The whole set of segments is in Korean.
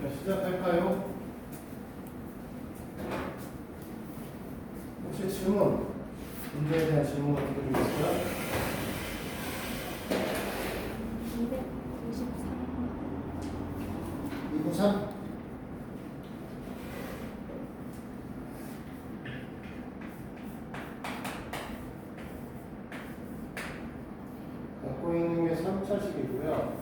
자, 시작할까요? 혹시 질문, 문제에 대한 질문 같은 거 좀 있을까요? 293? 갖고 있는 게 3차식이고요.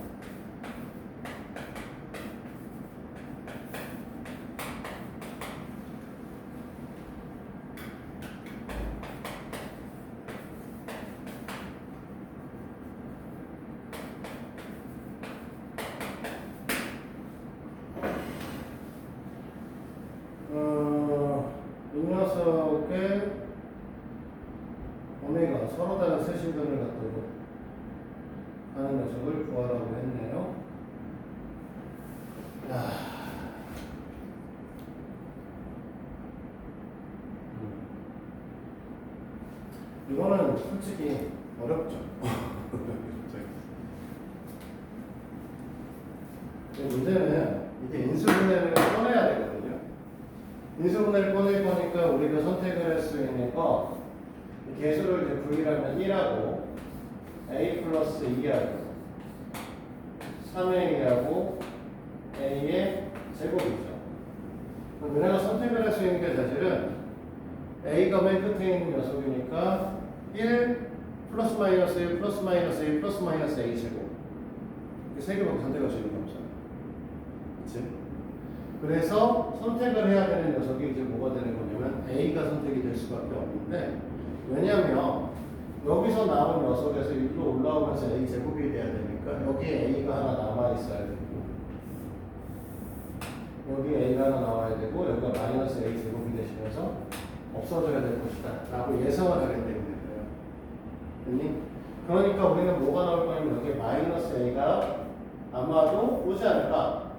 이 녀석의 오메가 서로 다른 세신분을 갖도록 하는 녀석을 구하라고 했네요. 야. 이거는 솔직히 어렵죠. 문제는 이게 인수분해를 꺼내야 되거든요. 인수분해를 꺼낼 거니까 우리가 선택을 할 수 있는 거 개수를 이제 V라면 1하고 A 플러스 2하고 3A하고 A의 제곱이죠. 그럼 우리가 선택을 할 수 있는 게 사실은 A가 맨 끝에 있는 녀석이니까 1 플러스 마이너스 1 플러스 마이너스 1 플러스 마이너스 A 제곱 이 세 개밖에 선택할 수 있는 게 없잖아요. 그치? 그래서 선택을 해야 되는 녀석이 이제 뭐가 되는 거냐면 A가 선택이 될 수밖에 없는데, 왜냐면 여기서 나온 녀석에서 일로 올라오면서 A 제곱이 돼야 되니까 여기에 A가 하나 남아 있어야 되고, 여기 A가 하나 나와야 되고, 여기가 마이너스 A 제곱이 되시면서 없어져야 될 것이다 라고 예상을 하게 되는 거예요. 됐니? 그러니까 우리는 뭐가 나올 거냐면 여기 마이너스 A가 아마도 오지 않을까.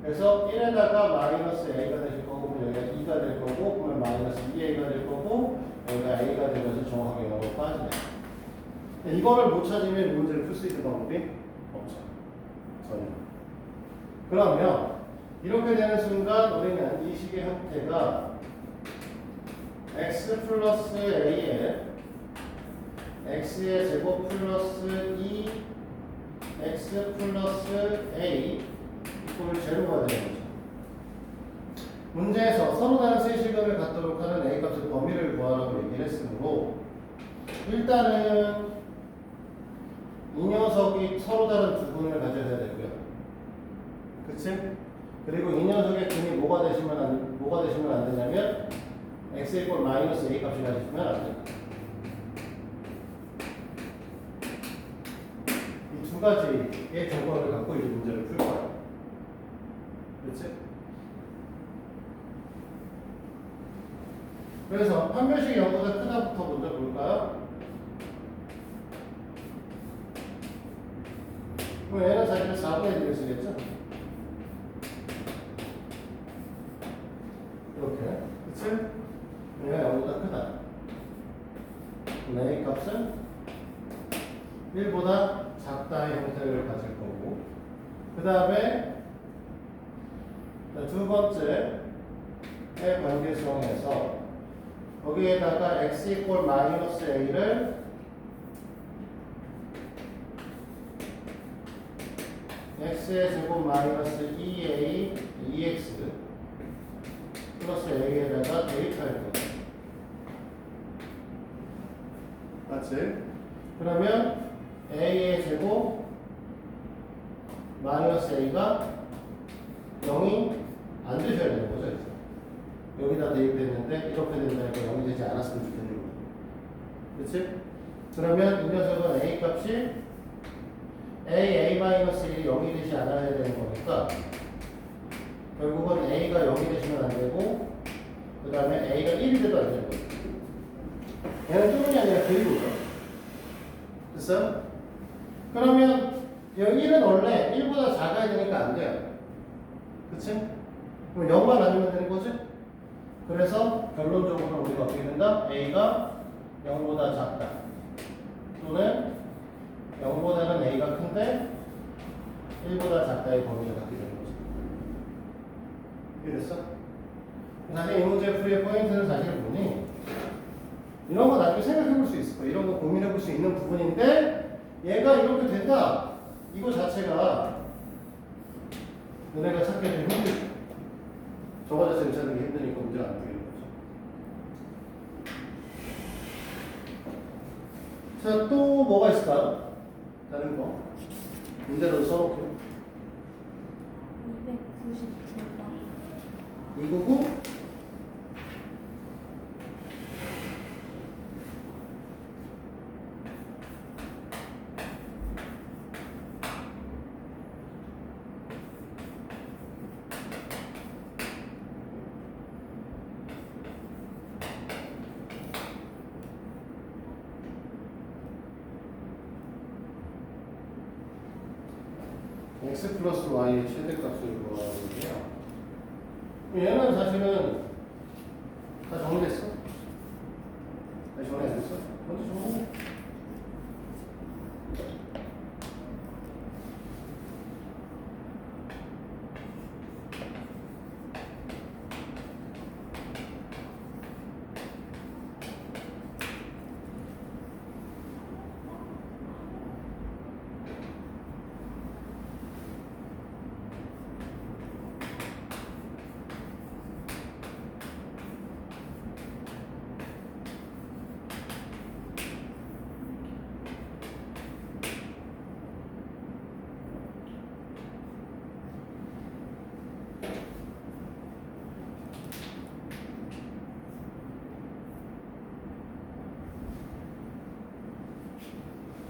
그래서 1에다가 마이너스 A가 될 거고, 여기가 2가 될 거고, 그러면 마이너스 2A가 될 거고, 여기가 A가 되면서 정확하게 0으로 빠지네. 이거를 못 찾으면 이 문제를 풀 수 있는 방법이 없죠. 전혀. 그러면 이렇게 되는 순간 우리는 이 식의 형태가 x 플러스 a에 x의 제곱 플러스 2 x 플러스 a 이걸 제로가 되는 거죠. 문제에서 서로 다른 세시간을 갖도록 하는 a 값의 범위를 구하라고 얘기를 했으므로, 일단은 이 녀석이 서로 다른 두 분을 가져야 되고요. 그치? 그리고 이 녀석의 근이 뭐가 되시면 안 되냐면 x 이퀄 마이너스 a 값이 가지시면 안 됩니다. 이 두 가지의 조건을 갖고 이 문제를 풀 거예요. 그렇지? 그래서 판별식이 0보다 크다부터 먼저 볼까요? 그럼 얘는 사실 4분의 1을 쓰겠죠? 이렇게. 그치? 얘가 0보다 크다. 그럼 A 값은 1보다 작다의 형태를 가질 거고, 그 다음에 두 번째의 관계성에서 거기에다가 x 이퀄 마이너스 a를 x의 제곱 마이너스 2a 2x 플러스 a에다가 대입할 거예요. 맞지? 그러면 a의 제곱 마이너스 a가 0이 안 되셔야 되는 거죠. 여기다 대입했는데 이렇게 된다니까 0이 되지 않았으면 좋겠는 거예요. 그렇지? 그러면 이 녀석은 a 값이 a-1이 0이 되지 않아야 되는 거니까 결국은 a가 0이 되시면 안 되고, 그 다음에 a가 1이 돼도 안 되는 거예요. 얘는 뚫은이 아니라 그리고죠. 됐어요? 그러면 여기 1은 원래 1보다 작아야 되니까 안 돼요. 그치? 그럼 0만 아니면 되는 거지? 그래서 결론적으로 우리가 어떻게 된다? A가 0보다 작다. 또는 0보다는 A가 큰데 1보다 작다의 범위를 갖게 되는 거죠. 이랬어? 사실 이 문제 풀이의 포인트는 사실 보니 이런 거 나중에 생각해 볼 수 있을 거야. 이런 거 고민해 볼 수 있는 부분인데 얘가 이렇게 된다. 이거 자체가 너네가 찾기 좀 힘들어. 저거 자체를 찾는 게 힘드니까 문제가 안 되는 거죠. 자, 또 뭐가 있을까? 다른 거. 문제로 써볼게요. 297번. 이거고 x 플러스 y의 최대값을 구하는데요. 얘는 사실은 다 정리됐어? 다 정리 안 됐어? 먼저 정리.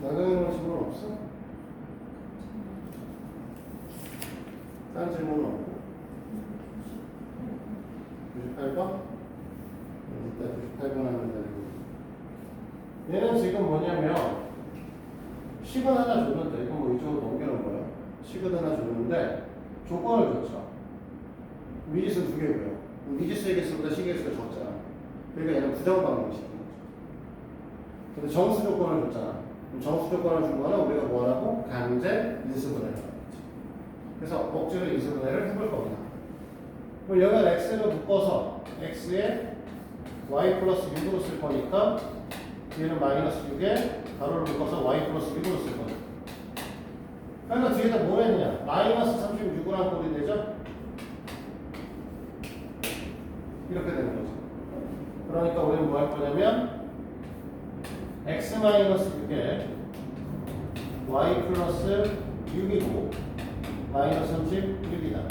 나가는 질문 없어? 다른 질문은 없고 98번? 일단 98번 하면 되고 얘는 지금 뭐냐면 식은 하나 줬는데 이거 뭐 이쪽으로 넘겨놓은 거야. 식은 하나 줬는데 조건을 줬죠. 미지수 두 개고요. 미지수의 개수보다 식의 개수가 적잖아. 그러니까 얘는 부정 방정식인 거죠. 근데 정수 조건을 줬잖아. 정수 조건을 준 거는 우리가 뭐라고? 강제 인수분해라고 하죠. 그래서 억지로 인수분해를 해볼 겁니다. 그럼 여기가 x를 묶어서 x에 y 플러스 6으로 쓸 거니까 뒤에는 마이너스 6에 가로를 묶어서 y 플러스 6으로 쓸 거예요. 그러니까 뒤에다 뭘 했느냐? 마이너스 36으로 한 꼴이 되죠? 이렇게 되는 거죠. 그러니까 우리는 뭐 할 거냐면 x 마이너스 6에 y 플러스 6이고 마이너스 36이다.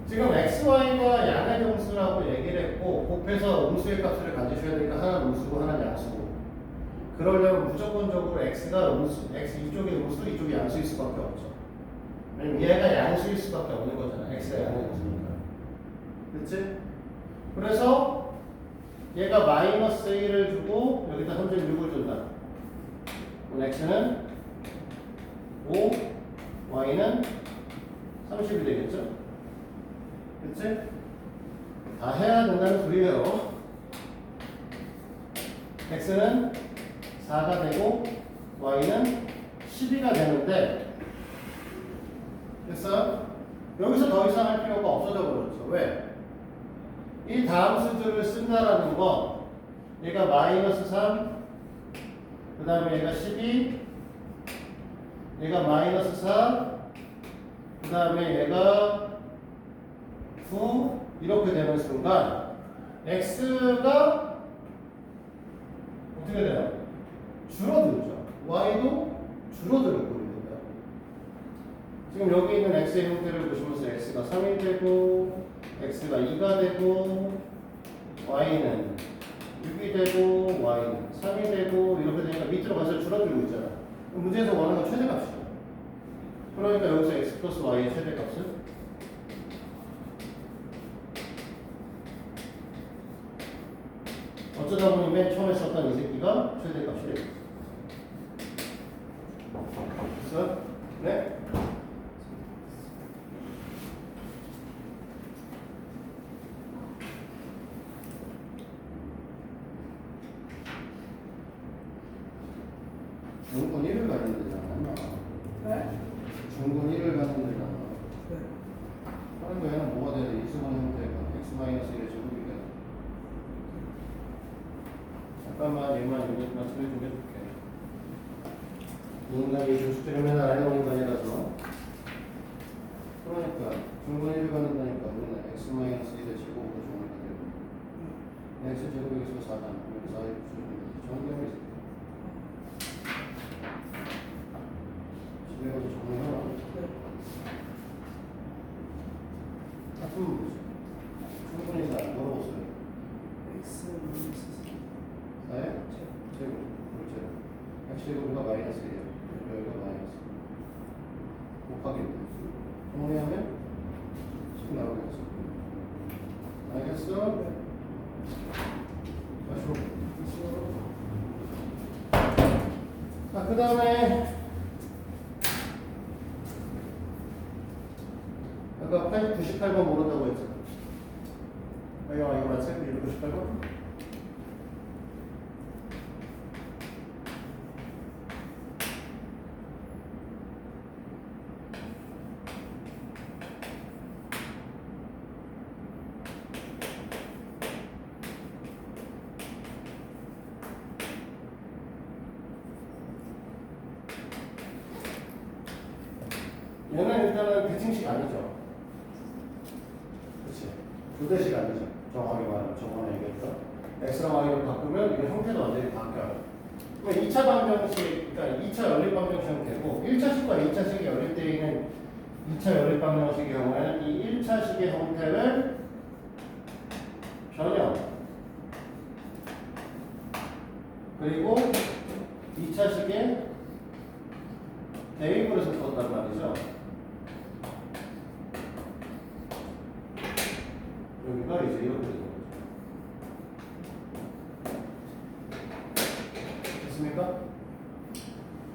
지금 x, y가 양의 정수라고 얘기를 했고 곱해서 음수의 값을 가지셔야 되니까 하나는 음수고 하나는 양수고 그러려면 무조건적으로 x가 음수, x 이쪽이 음수, 이쪽이 양수일 수밖에 없죠. 왜냐면 얘가 양수일 수밖에 없는 거잖아. x가 양의 정수니까. 그렇지? 그래서 얘가 마이너스 1을 주고 여기다 36을 준다. 그럼 x는 5, y는 30이 되겠죠? 그치? 다 해야 된다는 소리예요. x는 4가 되고 y는 12가 되는데 됐어? 여기서 더 이상 할 필요가 없어져 버렸죠. 왜? 이 다음 수들을 쓴다라는 건 얘가 마이너스 3, 그 다음에 얘가 12, 얘가 마이너스 4, 그 다음에 얘가 9 이렇게 되는 순간 x가 어떻게 돼요? 줄어들죠. y도 줄어드는 꼴이 됩니다. 지금 여기 있는 x의 형태를 보시면서 x가 3이 되고 x가 2가 되고 y는 6이 되고 y는 3이 되고 이렇게 되니까 밑으로 가서 줄어들고 있잖아. 문제에서 원하는 건 최대값이죠. 그러니까 여기서 x 플러스 y의 최대값은 어쩌다 보니 맨 처음에 썼던 이 새끼가 최대값이 되겠어. 됐어? 네? 중군 1을 가는 데잖아. 네? 중군 1을 가는 데잖아. 네. 하는 거에는 뭐가 되냐? 얘만 이것만 소리 좀 해줄게. 인간이 좀 숙제를 맨날 안 해놓은 인간이라서. 그러니까 중분의 1 받는다니까 우리는 x-2의 제곱으로 정을 하게 x 제곱 여기서 4단 여기 4의 정리하고 있어. 집에 가서 정리하라. 같은 문제. 충분히 잘 물어보세요. x 마이너스 4의 제곱 그렇죠. x 제곱이가 마이너스 1이에요. 여기가 마이너스 곱하기 정리하면 10 나오겠죠. 알겠어? 자, 그 다음에 아까 98번 모른다고 했잖아. 이거 맞지? 98번? 얘는 일단은 대칭식 아니죠. 그치? 조대식 아니죠. 정확하게 말하면 저번에 얘기했던 x랑 y를 바꾸면 이게 형태도 완전히 바뀌어요. 그러면 2차 방정식, 그러니까 2차 연립 방정식 형태고 1차식과 2차식이 연립되어 있는 2차 연립 방정식의 경우에는 이 1차식의 형태를 변형 그리고 2차식의 대입을 해서 풀었단 말이죠. 여기가 이제 이렇게 되는 거죠. 됐습니까?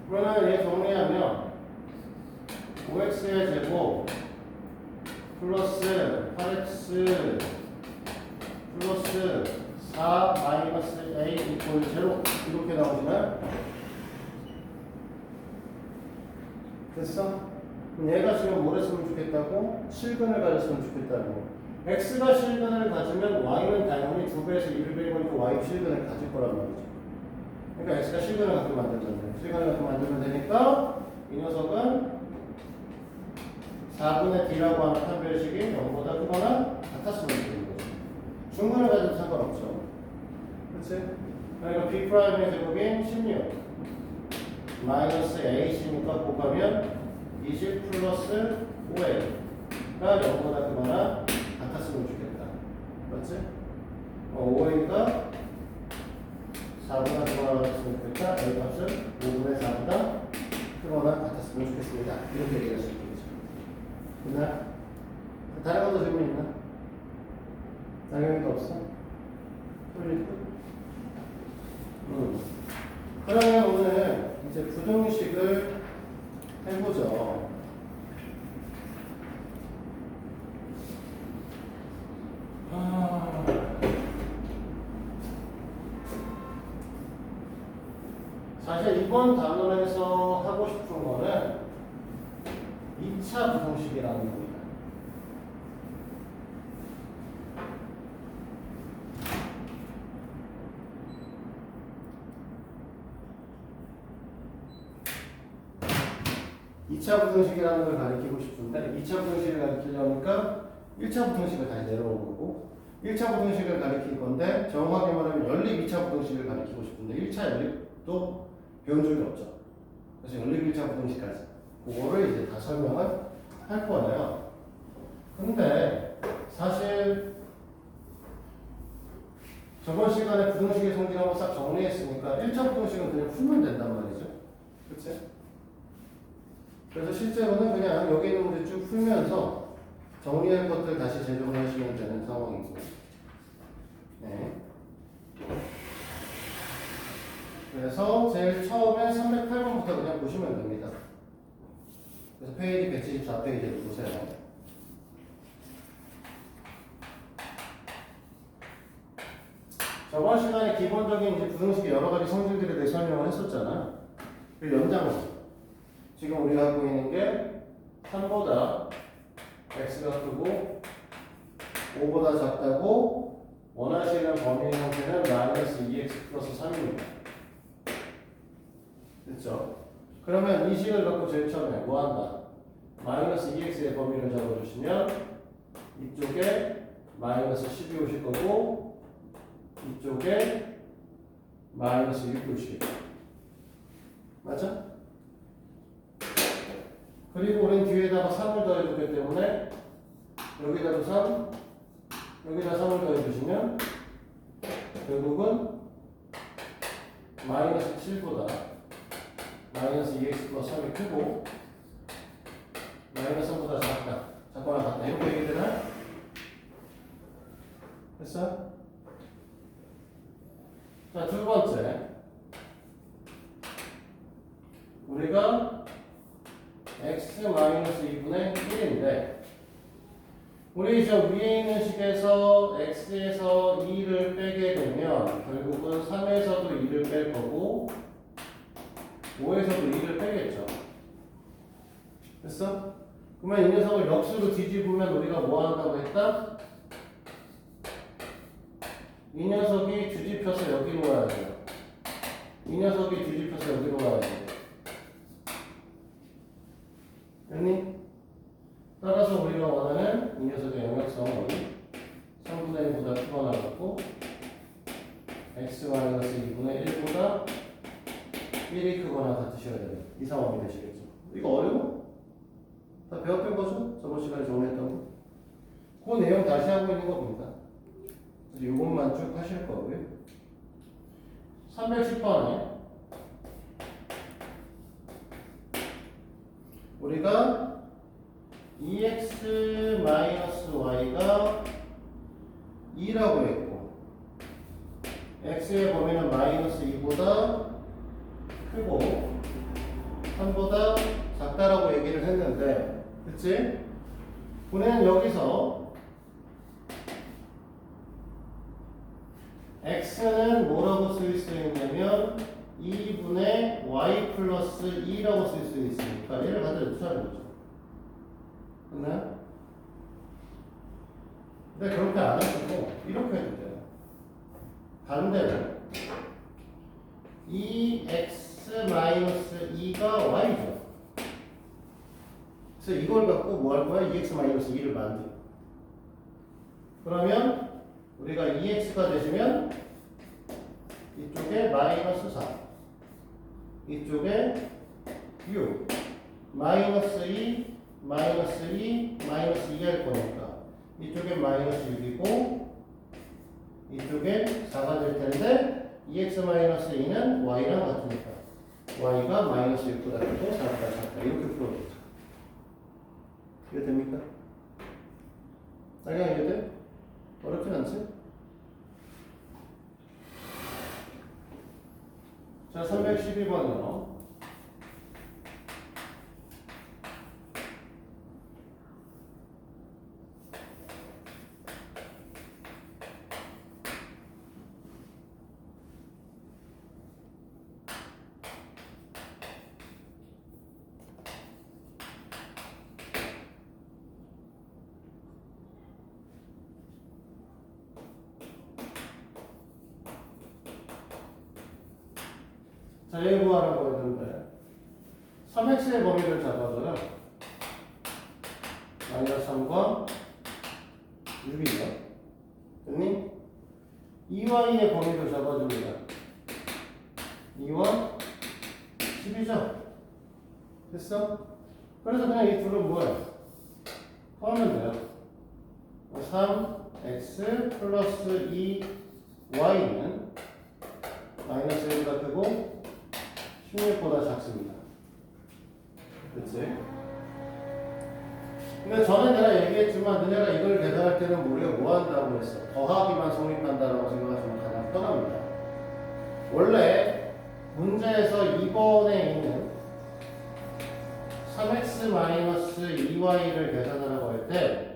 그러면 얘 정리하면 5x의 제곱 플러스 8x 플러스 4 마이너스 a 이퀄 0 이렇게 나오시나요? 됐어? 그럼 얘가 지금 뭘 했으면 좋겠다고? 실근을 가졌으면 좋겠다는 거. x가 실근을 가지면 y는 당연히 2배에서 1배일 거니까 y 실근을 가질 거란 말이죠. 그러니까 x가 실근을 갖게 만들잖아요. 실근을 갖게 만들면 되니까 이 녀석은 4분의 d라고 하는 판별식이 0보다 크거나 같았으면 되는 거죠. 중근을 가져도 상관없죠. 그렇지? 그러니까 b'의 제곱인 16 마이너스 ac니까 곱하면 20 플러스 5a가 0보다 크거나 같았으면 좋겠다. 맞지? 5a가 4보다 크거나 같았으면 좋겠다. a 값은 5분의 4보다 크거나 같았으면 좋겠습니다. 이렇게 얘기할 수 있겠죠. 있나? 다른 것도 질문 있나? 당연히도 없어? 소리 그러면 오늘 이제 부등식을 해보죠. 사실 이번 단원에서 하고 싶은 거는 2차 부등식이라는 겁니다. 이 2차 부등식이라는 걸 가리키고 싶은데 2차 부등식을 가리키려니까 1차 부등식을 다시 내려오는 거고 1차 부등식을 가리킬 건데 정확하게 말하면 연립 2차 부등식을 가리키고 싶은데 1차 연립도 배운 적이 없죠. 그래서 연립 1차 부등식까지 그거를 이제 다 설명을 할 거예요. 근데 사실 저번 시간에 부등식의 성질 한번 싹 정리했으니까 1차 부등식은 그냥 풀면 된단 말이죠. 그치? 그래서 실제로는 그냥 여기 있는 문제 쭉 풀면서 정리할 것들 다시 제정을 하시면 되는 상황이고. 네. 그래서 제일 처음에 308번부터 그냥 보시면 됩니다. 그래서 페이지 174페이지를 보세요. 저번 시간에 기본적인 이제 부등식의 여러 가지 성질들에 대해 설명을 했었잖아. 그 연장은 지금 우리가 하고 있는 게 3보다 x가 크고 5보다 작다고 원하시는 범위 형태는 마이너스 2x 플러스 3입니다. 됐죠? 그러면 이 식을 갖고 제일 처음에 뭐 한다? 마이너스 2x의 범위를 잡아주시면 이쪽에 마이너스 10이 오실 거고 이쪽에 마이너스 6이 오시겠죠. 맞아? 그리고 우린 뒤에다가 3을 더해주기 때문에 여기다도 3, 여기다 3을 더해주시면 결국은 마이너스 7보다 마이너스 2x 플러스 3이 크고 마이너스 3보다 작거나 같다 이렇게 얘기 되나? 됐어? 자, 두 번째 우리가 x-2분의 1인데 우리 저 위에 있는 식에서 x에서 2를 빼게 되면 결국은 3에서도 2를 뺄 거고 5에서도 2를 빼겠죠. 됐어? 그러면 이 녀석을 역수로 뒤집으면 우리가 뭐 한다고 했다? 이 녀석이 뒤집혀서 여기로 와야 돼요. 이 녀석이 뒤집혀서 여기로 와야 돼요. 됐니? 따라서 우리가 원하는 이 녀석의 영역성은 3분의 1보다 크거나 같고 x-2분의 1보다 1이 크거나 같으셔야 돼요. 이 상황이 되시겠죠. 이거 어려워? 다 배웠던 거죠? 저번 시간에 정리했던 거. 그 내용 다시 하고 있는 겁니다. 그래서 이것만 쭉 하실 거고요. 310번에 우리가 2x-y가 2라고 했고 x의 범위는 마이너스 2보다 크고 3보다 작다라고 얘기를 했는데 그치? 우리는 여기서 x는 뭐라고 쓸 수 있냐면 2분의 y 플러스 2라고 쓸 수 있으니까 얘를 갖다 넣자는 거죠. 됐나요? 근데 그렇게 안 하시고 이렇게 해도 돼요. 반대로 2x-2가 y죠. 그래서 이걸 갖고 뭐 할 거야? 2x-2를 만들어. 그러면 우리가 2x가 되시면 이쪽에 마이너스 4 이쪽에 6 마이너스 2 마이너스 2 마이너스 2 할 거니까 이쪽에 마이너스 6이고 이쪽에 4가 될 텐데 2x-2는 y랑 같으니까 y가 마이너스 6보다 크고 4보다 작다 이렇게 풀어보죠. 이해됩니까? 그냥 이해돼? 어렵진 않지? 자, 312번으로 자, 얘 구하라고 했는데 3x의 범위를 잡아줘요. 마이너스 3과 6이죠. 됐니? 2y의 범위를 잡아줍니다. 2와 10이죠. 됐어? 그래서 그냥 이 둘은 뭐야? 하면 돼요. 3x 플러스 2y는 마이너스 1보다 크고 16보다 작습니다. 그치? 근데 전에 내가 얘기했지만 너네가 이걸 계산할 때는 우리가 뭐 한다고 했어? 더하기만 성립한다라고 생각하시면 가장 편합니다. 원래 문제에서 2번에 있는 3x-2y를 계산하라고 할 때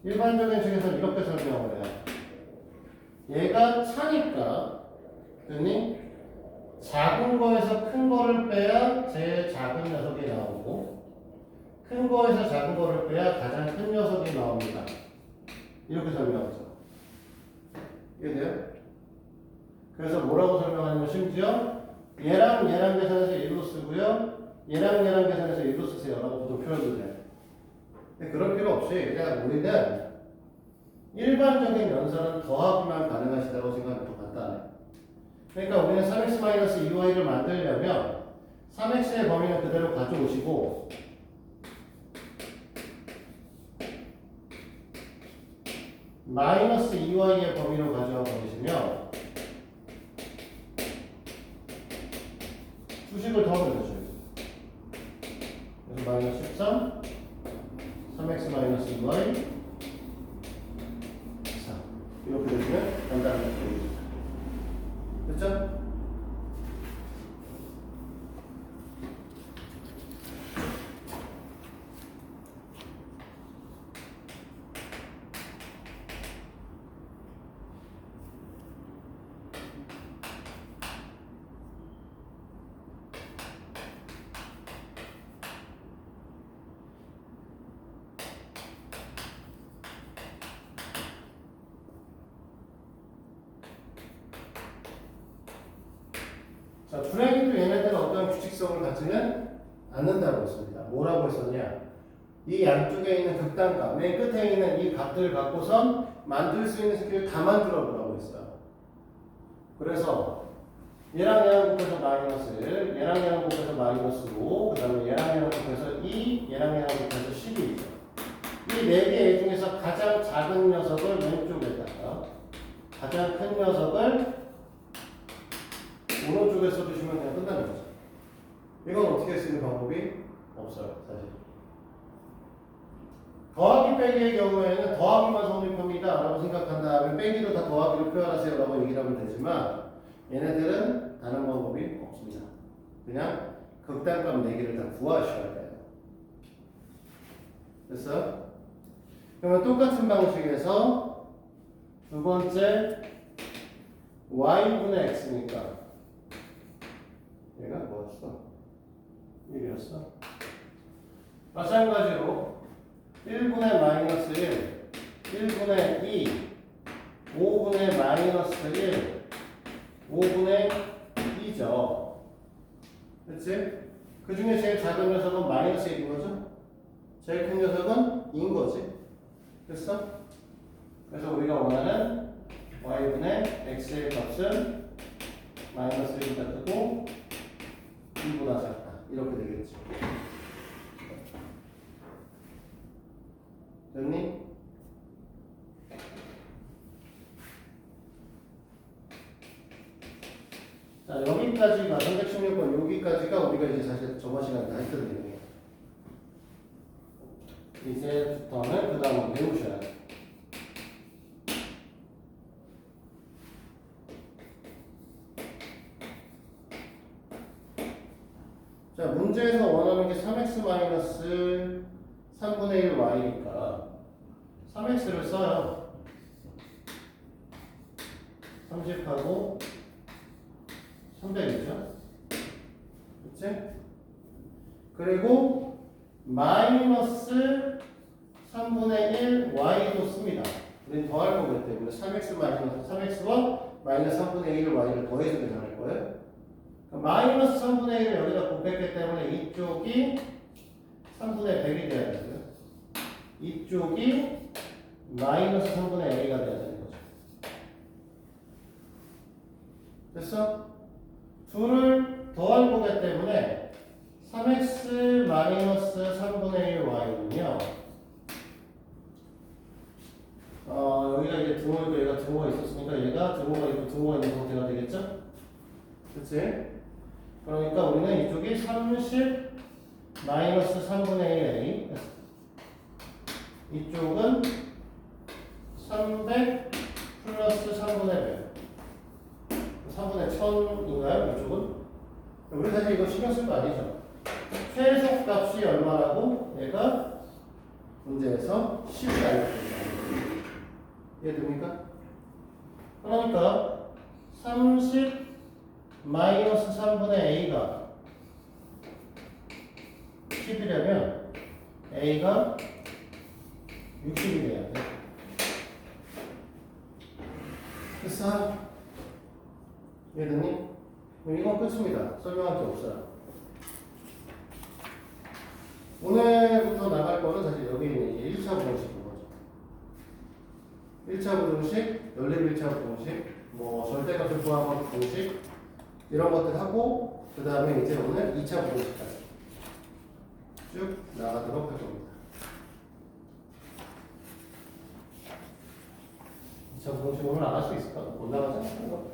일반적인 식에서는 이렇게 설명을 해요. 얘가 차니까 됐니? 작은 거에서 큰 거를 빼야 제일 작은 녀석이 나오고 큰 거에서 작은 거를 빼야 가장 큰 녀석이 나옵니다. 이렇게 설명하죠. 이해돼요? 그래서 뭐라고 설명하냐면 심지어 얘랑 계산해서 1로 쓰고요. 얘랑 계산해서 1로 쓰세요 라고 보통 표현도 돼요. 근데 그럴 필요 없이 그냥 우리는 일반적인 연산은 더하기만 가능하시다고 생각하면 더 간단해. 그러니까 우리는 3x-2y를 만들려면 3x의 범위는 그대로 가져오시고 마이너스 2y의 범위로 가져와 버리시면 수식을 더하면 되죠. 그래서 마이너스 13 3x 마이너스 2y 4 이렇게 되시면 간단하게 됩니다. 됐죠? 자, 불행히도 얘네들은 어떤 규칙성을 갖지는 않는다고 했습니다. 뭐라고 했었냐? 이 양쪽에 있는 극단값, 맨 끝에 있는 이 값들을 갖고선 만들 수 있는 스킬을 다 만들어 보라고 했어요. 그래서 얘랑 곱해서 마이너스 1, 얘랑 곱해서 마이너스 5, 그 다음에 얘랑 곱해서 2, 얘랑 곱해서 12이죠. 이 네 개 중에서 가장 작은 녀석을 왼쪽에다가 가장 큰 녀석을 오른쪽에 써주시면 그냥 끝나는 거죠. 이건 어떻게 쓰는 방법이 없어요, 사실. 더하기 빼기의 경우에는 더하기만 성립합니다 라고 생각한 다음에 빼기도 다 더하기로 표현하세요 라고 얘기를 하면 되지만 얘네들은 다른 방법이 없습니다. 그냥 극단값 4개를 다 구하셔야 돼요. 됐어요? 그러면 똑같은 방식에서 두 번째 y분의 x니까 얘가 뭐였어? 1이었어. 마찬가지로 1분의 마이너스 1, 1분의 2, 5분의 마이너스 1, 5분의 2죠. 그치? 그 중에 제일 작은 녀석은 마이너스 1인 거죠? 제일 큰 녀석은 2인 거지. 됐어? 그래서 우리가 원하는 y분의 x의 값은 마이너스 1보다 크고 2보다 작다. 이렇게 되겠지. 됐니? 자, 여기까지가 316번 여기까지가 우리가 이제 사실 저번 시간에 다 했던 내용이에요. 이제부터는 그 다음은 배우셔야 돼요. 자, 문제에서 원하는 게 3x 3분의 1 y니까 3x를 써요. 30하고 300이죠. 그치? 그리고 마이너스 3분의 1 y도 씁니다. 우리는 더할 거기 때문에 3x와 마이너스 3분의 1 y를 더해서 계산할 거예요. 마이너스 3분의 1을 여기다 곱했기 때문에 이쪽이 3분의 100이 돼야 되고요. 이쪽이 마이너스 3분의 a가 돼야 되는 거죠. 됐어? 둘을 더할 거기 때문에 3x 마이너스 3분의 1 y는요. 여기가 이제 등호이고 얘가 등호가 있었으니까 얘가 등호가 있고 등호가 있는 상태가 되겠죠? 그치? 그러니까 우리는 이쪽이 30 마이너스 3분의 1 a 이쪽은 300 플러스 3분의 100 3분의 1000인가요? 이쪽은? 우리 사실 이거 신경 쓸 거 아니죠? 최소 값이 얼마라고? 얘가 문제에서 10이다. 이해됩니까? 그러니까 30 마이너스 3분의 a가 10이라면 a가 60이 돼야 돼. x1 이해됐니? 이건 끝입니다. 설명할 게 없어요. 오늘부터 나갈 거는 사실 여기 있는 이 1차 부등식인 거죠. 1차 부등식, 연립 1차 부등식, 뭐 절대값을 포함한 부등식 이런 것들 하고 그 다음에 이제 오늘 2차 부등식까지 쭉 나가도록 할 겁니다. 2차 부등식 오늘 나갈 수 있을까? 못 나가지 않을까?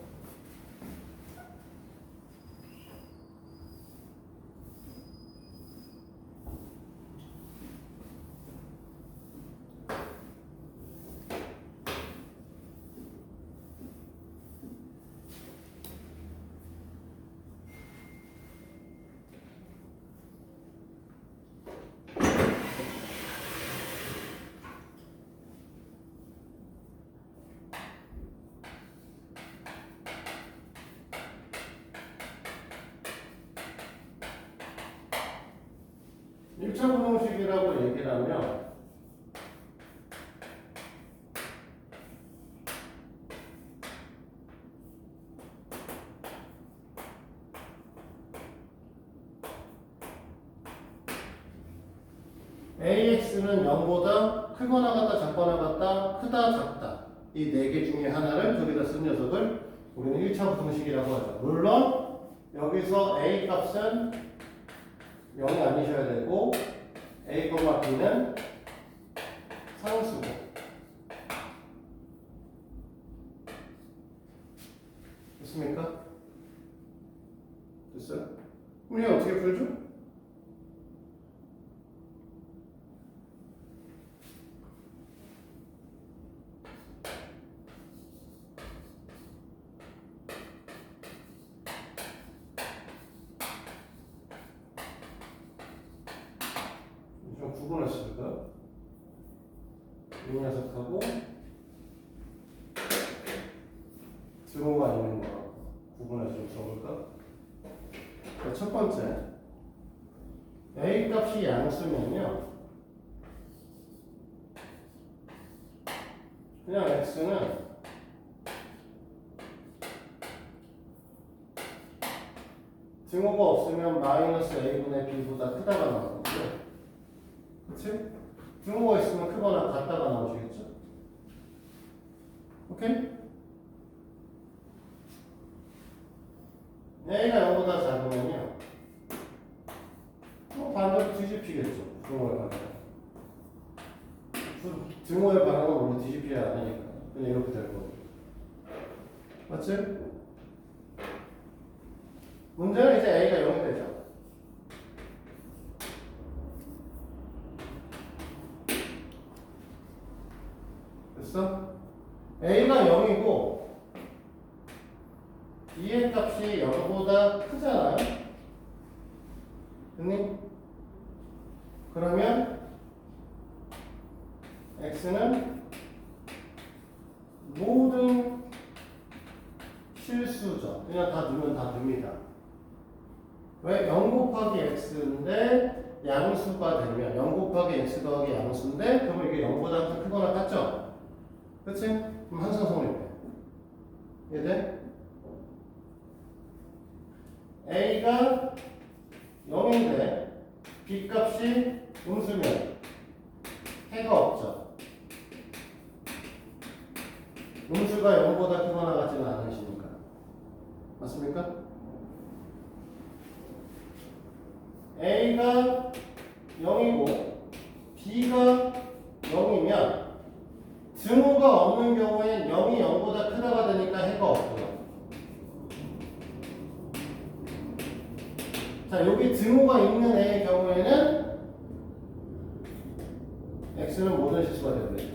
일차 부등식이라고 얘기를 하면 AX는 0보다 크거나 같다, 작거나 같다, 크다, 작다 이 네 개 중에 하나를 저기다 쓴 녀석을 우리는 1차 부등식이라고 하죠. 물론 여기서 A 값은 0이 아니셔야 되고 A, B는 상수고 됐습니까? 됐어요? 그럼 이거 어떻게 풀죠? 좀 구분하실까? 이 녀석하고 증오가 있는 거 구분해서 좀 적을까? 자, 첫 번째 A 값이 양수면요 그냥 X는 증오가 없으면 마이너스 A분의 B보다 크다가 나오거든요. 그치? 증오가 있으면 크거나 같다가 나오시겠죠? 오케이? A가 0보다 작으면요 반대로 뒤집히겠죠. 증오의 반응. 증오의 반응은 원래 뒤집혀야 하니까 그냥 이렇게 될 거고 맞지? 문제는 이제 A가 0이 되죠. 됐어? A가 0이고 B의 값이 0보다 크잖아요? 됐니? 그러면 X는 모든 실수죠. 그냥 다 두면 다 됩니다. 왜? 0 곱하기 X인데 양수가 되면 0 곱하기 X 더하기 양수인데 그러면 이게 0보다 크거나 같죠? 그치? 그럼 항상성립 돼. 이해돼? A가 0인데 B 값이 음수면 해가 없죠. 음수가 0보다 크거나 같지는 않으시니까. 맞습니까? A가 0이고 B가 0이면 증오가 없는 경우엔 0이 0보다 크다가 되니까 해가 없고요. 자, 여기 증오가 있는 A의 경우에는 X는 모든 실수가 됩니다.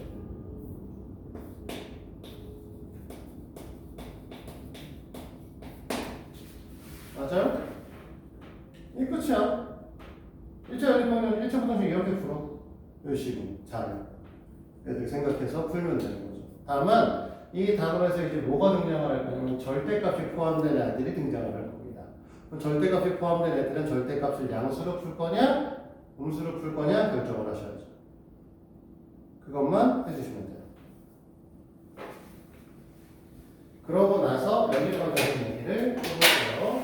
맞아요? 이게 끝이야. 1차 연립하면 1차 부등식 이렇게 풀어. 열심히 잘 애들 생각해서 풀면 되는 거죠. 다만 이 단어에서 이제 뭐가 등장을 할 거냐면 절대값이 포함된 애들이 등장을 할 겁니다. 그럼 절대값이 포함된 애들은 절대값을 양수로 풀 거냐 음수로 풀 거냐 결정을 하셔야죠. 그것만 해주시면 돼요. 그러고 나서 여기 관련된 얘기를 해볼게요.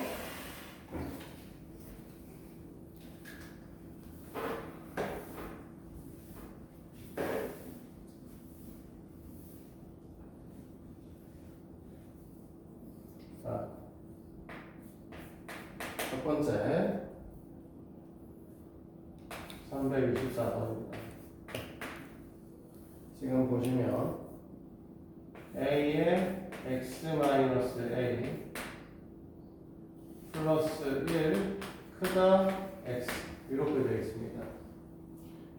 자, 첫 번째 324번입니다. 지금 보시면 a의 x-a 플러스 1 크다 x 이렇게 되어 있습니다.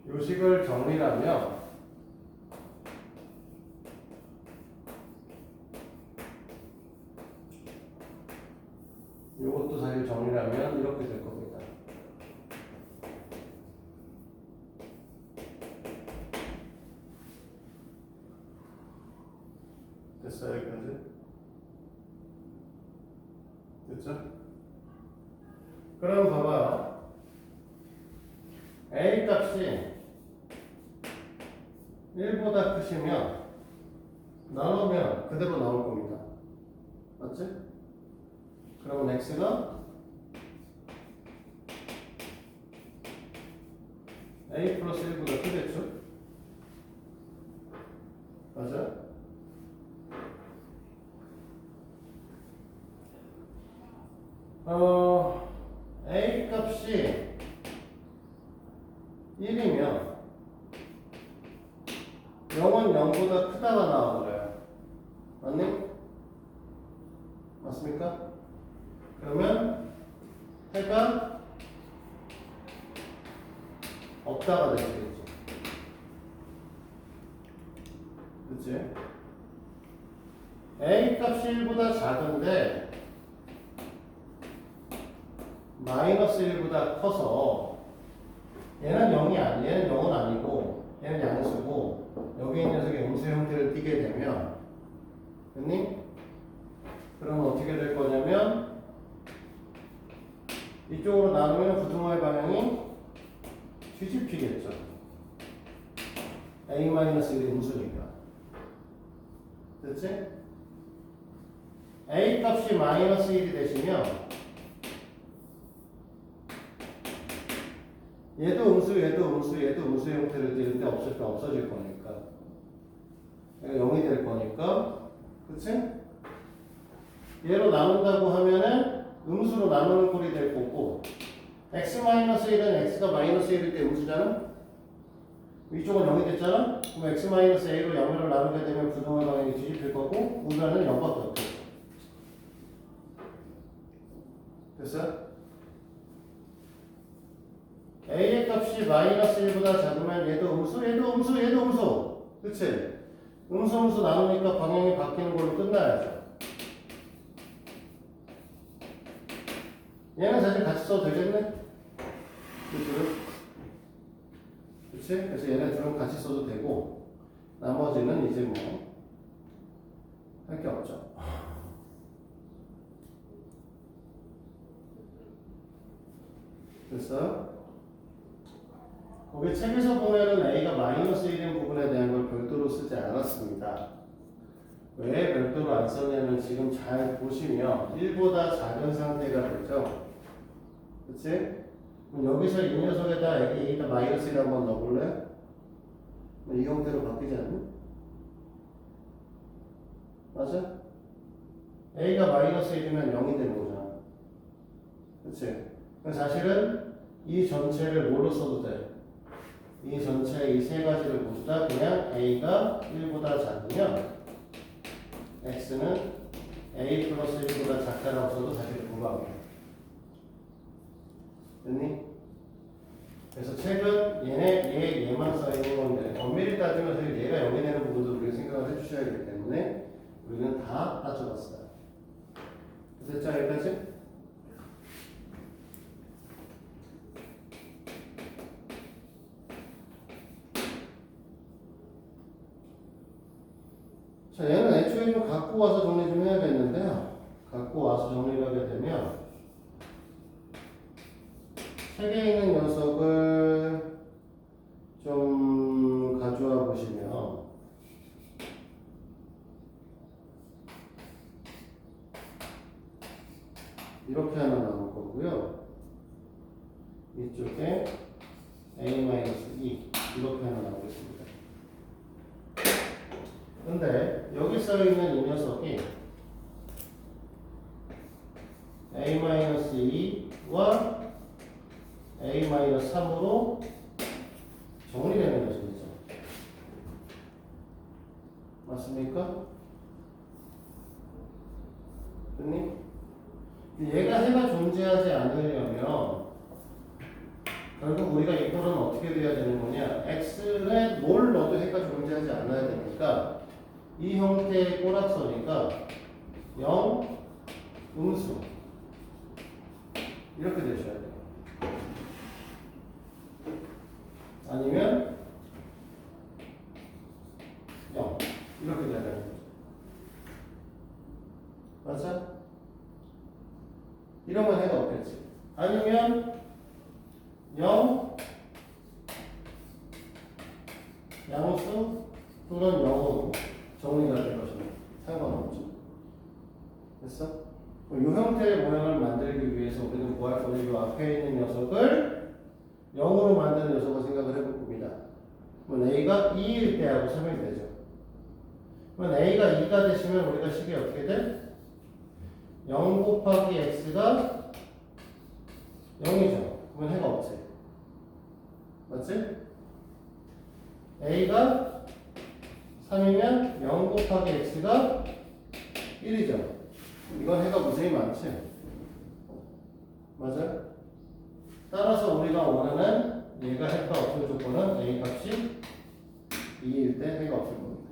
요식을 정리하면 이것도 사실 정리하면 이렇게 될 겁니다. 됐어요, 여기까지? 됐죠? 그럼 봐봐요. A 값이 1보다 크시면 나누면 그대로 나올 겁니다. 맞지? 그러면 x가 a 플러스 1보다 크겠죠? 맞아? a 값이 1이면 0은 0보다 크다가 나와버려요. 맞니? 맞습니까? 그러면 해가 없다가 되겠지. 그치? A 값이 1보다 작은데 마이너스 1보다 커서 얘는 0이 얘는 0은 아니고 얘는 양수고 여기 있는 녀석이 음수 형태를 띠게 되면 됐니? 그러면 어떻게 될 거냐면 이쪽으로 나누면 부등호의 방향이 뒤집히겠죠. a-1이 음수니까. 됐지? a 값이 마이너스 1이 되시면 얘도 음수, 얘도 음수, 얘도 음수 형태를 띠는 데 없어질 거니까. 얘가 0이 될 거니까. 그치? 얘로 나눈다고 하면은 음수로 나누는 꼴이 될 거고 x-1은 x가 마이너스 1일 때 음수잖아? 위쪽은 0이 됐잖아? 그럼 x-a로 0을 나누게 되면 부등호의 방향이 뒤집힐 거고 우변은 0밖에 없겠어. 됐어? a의 값이 마이너스 1보다 작으면 얘도 음수, 얘도 음수, 얘도 음수. 그치? 음수 나누니까 방향이 바뀌는 걸로 끝나야죠. 얘는 사실 같이 써도 되겠네? 이 둘은? 그치? 그래서 얘네 둘은 같이 써도 되고 나머지는 이제 뭐 할 게 없죠. 됐어요? 거기 책에서 보면은 a가 마이너스 1인 부분에 대한 걸 별도로 쓰지 않았습니다. 왜 별도로 안 썼냐면 지금 잘 보시면 1보다 작은 상태가 되죠. 그치? 그럼 여기서 이 녀석에다 a가 마이너스 1 한번 넣어볼래? 이 형태로 바뀌지 않니? 맞아? a가 마이너스 1이면 0이 되는 거잖아. 그치? 사실은 이 전체를 뭘로 써도 돼? 이 전체 이 세 가지를 모두 다 그냥 a가 1보다 작으면 x는 a 플러스 1보다 작다라고 써도 사실 불가합니다. 됐니? 그래서 책은 얘만 써있는 건데 엄밀히 따지면 사실 얘가 0이 되는 부분도 우리가 생각을 해주셔야 되기 때문에 우리는 다 따져봤어요. 됐죠? 여기까지? 자, 얘는 애초에 좀 갖고 와서 정리 좀 해야겠는데요. 갖고 와서 정리를 하게 되면 책에 있는 녀석을 좀 가져와 보시면 이렇게 하나 나올 거고요. 이쪽에 a-2 이렇게 하나 나오겠습니다. 근데 여기 써 있는 이 녀석이 a-2와 a-3으로 정리되는 녀석이죠. 맞습니까? 됐니? 얘가 해가 존재하지 않으려면 결국 우리가 이 꼴은 어떻게 돼야 되는 거냐? x에 뭘 넣어도 해가 존재하지 않아야 되니까 이 형태의 꼬락서니까 0, 음수 이렇게 되셔야 돼요. 아니면 0 이렇게 돼야 되는 거죠. 맞아? 이러면 해가 없겠지. 아니면 0 양수 또는 0으로 정리가 될 것입니다. 상관없죠. 됐어? 이 형태의 모양을 만들기 위해서 우리는 구할 거는 이 앞에 있는 녀석을 0으로 만드는 녀석을 생각을 해볼 겁니다. 그럼 A가 2일 때하고 3일 되죠. 그럼 A가 2가 되시면 우리가 식이 어떻게 돼? 0 곱하기 X가 0이죠. 그러면 해가 없지. 맞지? A가 3이면 0 곱하기 X가 1이죠. 이건 해가 무수히 많지. 맞아? 따라서 우리가 원하는 얘가 해가 없을 조건은 A 값이 2일 때 해가 없을 겁니다.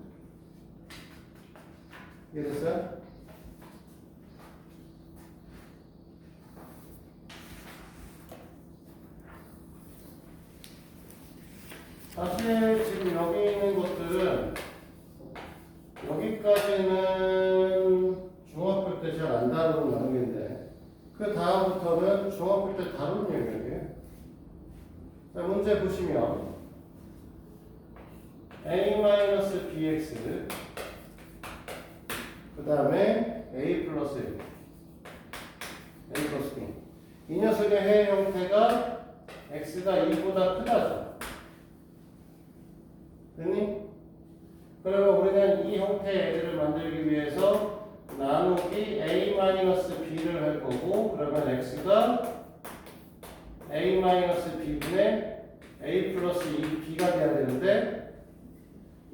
이해됐어요? 사실 지금 여기 있는 것들은 여기까지는 중학교 때 잘 안 다루는 나누기인데 그 다음부터는 중학교 때 다루는 영역이에요. 자, 문제 보시면 a-bx 그 다음에 a 플러스 1 a 플러스 b 이 녀석의 해 형태가 x가 2보다 크다죠. 됐니? 그러면 우리는 이 형태의 애들을 만들기 위해서 나누기 a-b를 할 거고 그러면 x가 a-b분의 a 플러스 2b가 돼야 되는데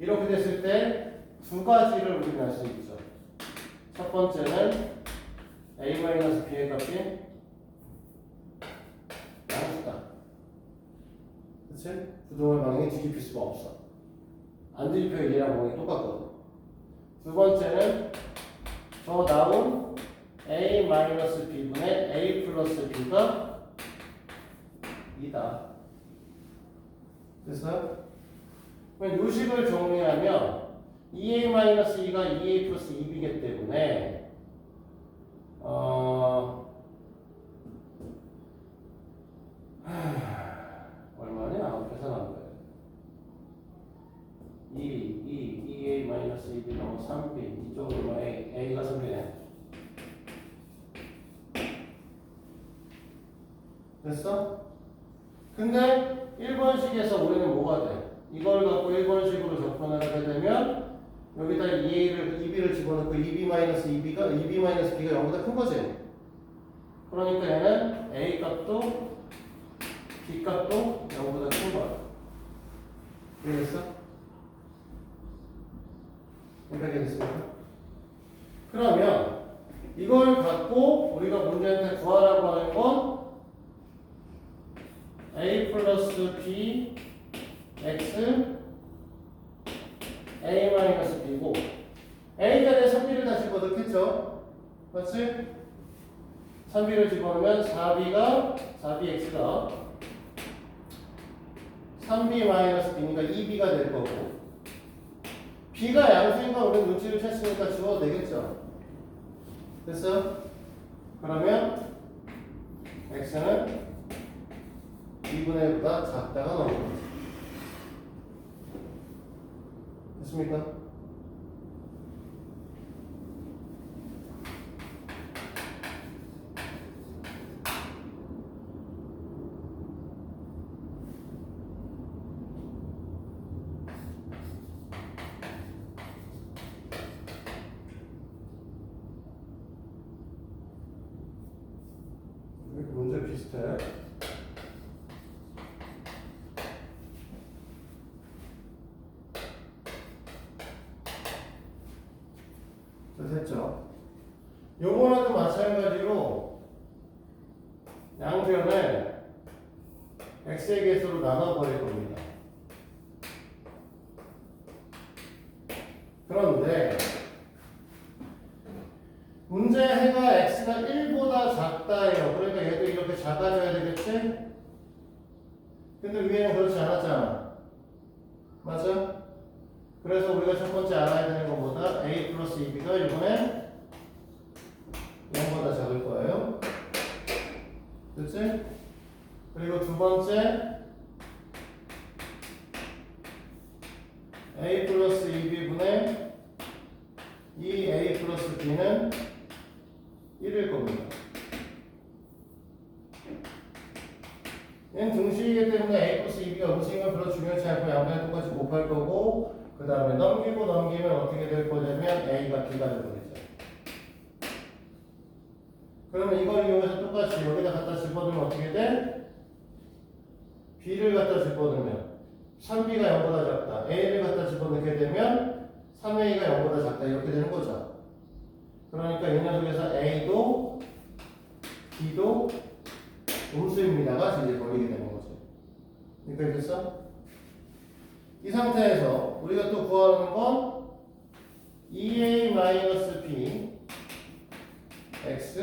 이렇게 됐을 때 두 가지를 우리는 알 수 있죠. 첫 번째는 a-b의 값이 양수다. 그치? 부동의 방향이 뒤집힐 수가 없어. 안 뒤집혀 얘랑 방향이 똑같거든. 두 번째는 저 나온 a-b분의 a 플러스 b가 2다. 됐어요? 그럼 요식을 정리하면 2a-2가 2a 플러스 2b이기 때문에 얼마냐? 계산한 거예요. 2a-2b 나오고 3b 이쪽으로 a가 3b네. 됐어? 근데 1번식에서 우리는 뭐가 돼? 이걸 갖고 1번식으로 접근을 하게 되면 여기다 2b를 집어넣고 2b-2b가 0보다 큰 거지. 그러니까 얘는 a 값도 b 값도 0보다 큰 거야. 이해됐어? 여기까지 됐습니까? 그러면 이걸 갖고 우리가 문제한테 구하라고 하는 건 a 플러스 b x a 마이너스 b고 a 자리에 3b를 다시 집어넣겠죠? 맞지? 3b를 집어넣으면 4bx가 3b 마이너스 b니까 2b가 될 거고 b가 양수인 건 우리 눈치를 챘으니까 지워도 되겠죠? 됐어? 그러면 x는 2분의 1보다 작다가 나오는 거죠. 됐습니까? 문제 비슷해. 자, 됐죠? 요거랑도 마찬가지로 양변을 x의 개수로 나눠버릴 겁니다. 그런데 문제 해가 x가 1보다 작다예요. 그러니까 얘도 이렇게 작아져야 되겠지? 근데 위에는 그렇지 않았잖아. 맞아? 그래서 우리가 첫 번째 알아야 되는 것보다 a 플러스 2b가 이번에 0보다 작을 거예요. 그치? 그리고 두 번째 a 플러스 2b분의 2a 플러스 b는 1일 겁니다. 얘는 등식이기 때문에 a 플러스 2b가 음식은 별로 중요하지 않고 양변 똑같이 곱할 거고 그 다음에 넘기고 넘기면 어떻게 될 거냐면 a가 b가 될 거겠죠. 그러면 이걸 이용해서 똑같이 여기다 갖다 집어넣으면 어떻게 돼? b를 갖다 집어넣으면 3b가 0보다 작다. a를 갖다 집어넣게 되면 3a가 0보다 작다. 이렇게 되는 거죠. 그러니까 이 녀석에서 a도 b도 음수입니다가 이제 걸리게 되는 거죠. 이렇게 됐어? 이 상태에서 우리가 또 구하는 건 2a-b x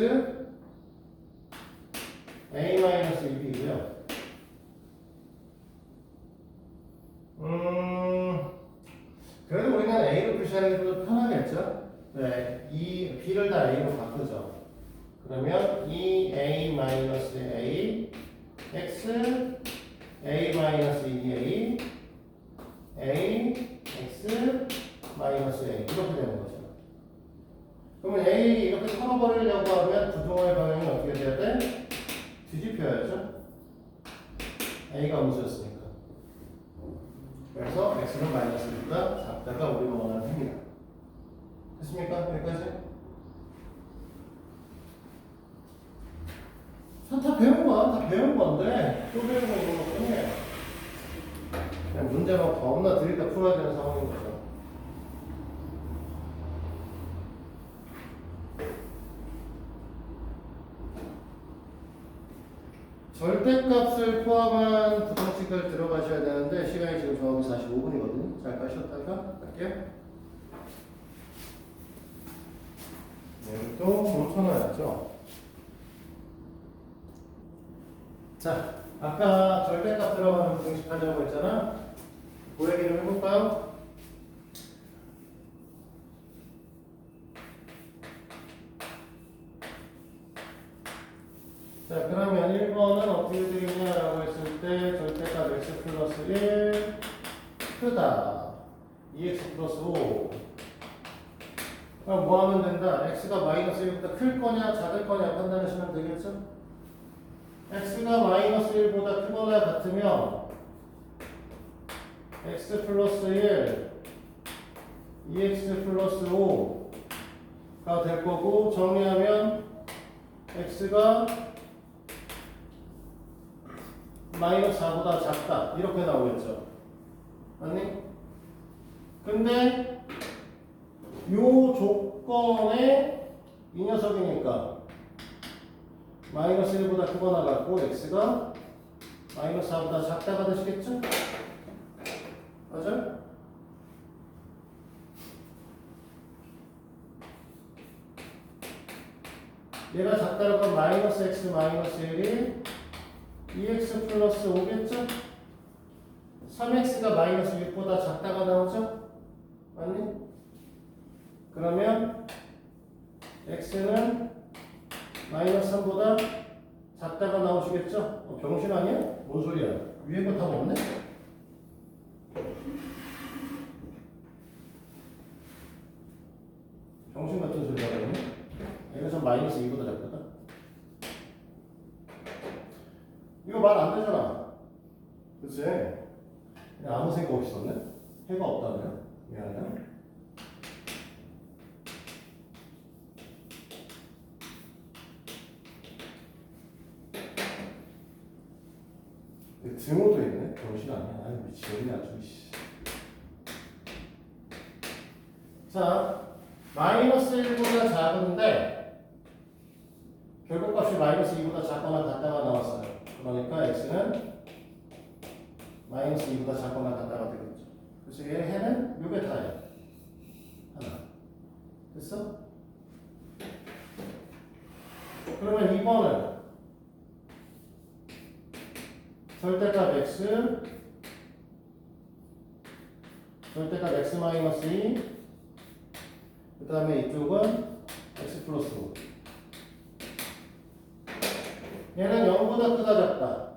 a-2b고요. 그래도 우리는 a로 표시하는 게 더 편하겠죠? 네, 이 b를 다 a로 바꾸죠. 그러면 2a-a x a-2a a x a 이렇게 되는 거죠. 그러면 a 이렇게 털어버리려고 하면 부동호의 방향이 어떻게 돼야 돼? 뒤집혀야죠. a가 음수였으니까. 그래서 x는 마이너스보다 작다가 우리가 원하는 행위다. 됐습니까? 여기까지? 다 배운 거야. 다 배운 건데 또 배우고 있는 것 뿐이에요. 그냥 문제만 겁나 들이다 풀어야 되는 상황인 거죠. 절대값을 포함한 부등식을 들어가셔야 되는데 시간이 지금 정확히 45분이거든요. 잠깐 쉬었다가 갈게요. 네, 또 멈춰놔야죠. 자, 아까 절대값 들어가는 부등식 하려고 했잖아. 그 얘기 좀 해볼까요? 자, 그러면 1번은 어떻게 되겠냐라고 했을 때 절대값 x 플러스 1 크다 2x 플러스 5. 그럼 뭐 하면 된다? x가 마이너스 1보다 클 거냐 작을 거냐 판단하시면 되겠죠? x가 마이너스 1보다 크거나 같으면 x 플러스 1 2x 플러스 5가 될 거고 정리하면 x가 마이너스 4보다 작다 이렇게 나오겠죠. 아니? 근데 요 조건에 이 녀석이니까 마이너스 1보다 크거나 같고 x가 마이너스 4보다 작다가 되시겠죠? 맞아요? 얘가 작다는 건 마이너스 x 마이너스 1이 2x 플러스 5겠죠? 3x가 마이너스 6보다 작다가 나오죠? 맞니? 그러면 x는 마이너스 3보다 작다가 나오시겠죠? 병신 아니야? 뭔 소리야? 위에 거 다 없네? 병신 같은 소리 하거든요? 여기서 마이너스 2보다 작다가? 이거 말 안 되잖아. 그치? 그냥 아무 생각 없이 썼네? 해가 없다면? 미안해요. 아니야. 아유 미치겠네 아주. 자, 마이너스 1보다 작은데 결국값이 마이너스 2보다 작거나 같다가 나왔어요. 그러니까 x는 마이너스 2보다 작거나 같다가 되겠죠. 그래서 얘 해는 요게 다예요. 하나. 됐어? 그러면 2번은 절대값 x, 절대값 x 마이너스 2, 그 다음에 이쪽은 x 플러스 5. 얘는 0보다 크다 작다.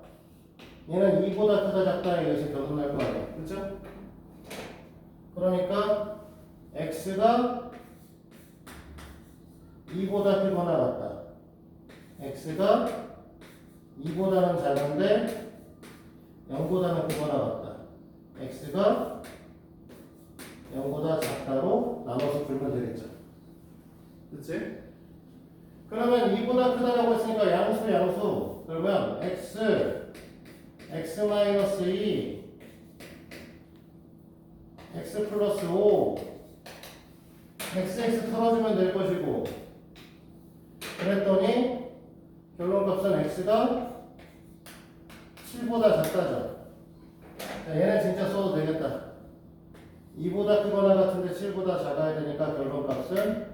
얘는 2보다 크다 작다. 이것이 결론날 거 아니야. 그렇죠? 그러니까 x가 2보다 크거나 같다. x가 2보다는 작은데 0보다는 크거나 같다. x가 0보다 작다로 나눠서 풀면 되겠죠. 그치? 그러면 2보다 크다라고 했으니까 양수. 그러면 x 마이너스 2, x 플러스 5, x 털어주면 될 것이고, 그랬더니 결론값은 x가 7보다 작다죠. 자, 얘는 진짜 써도 되겠다. 2보다 크거나 같은데 7보다 작아야 되니까 결론값은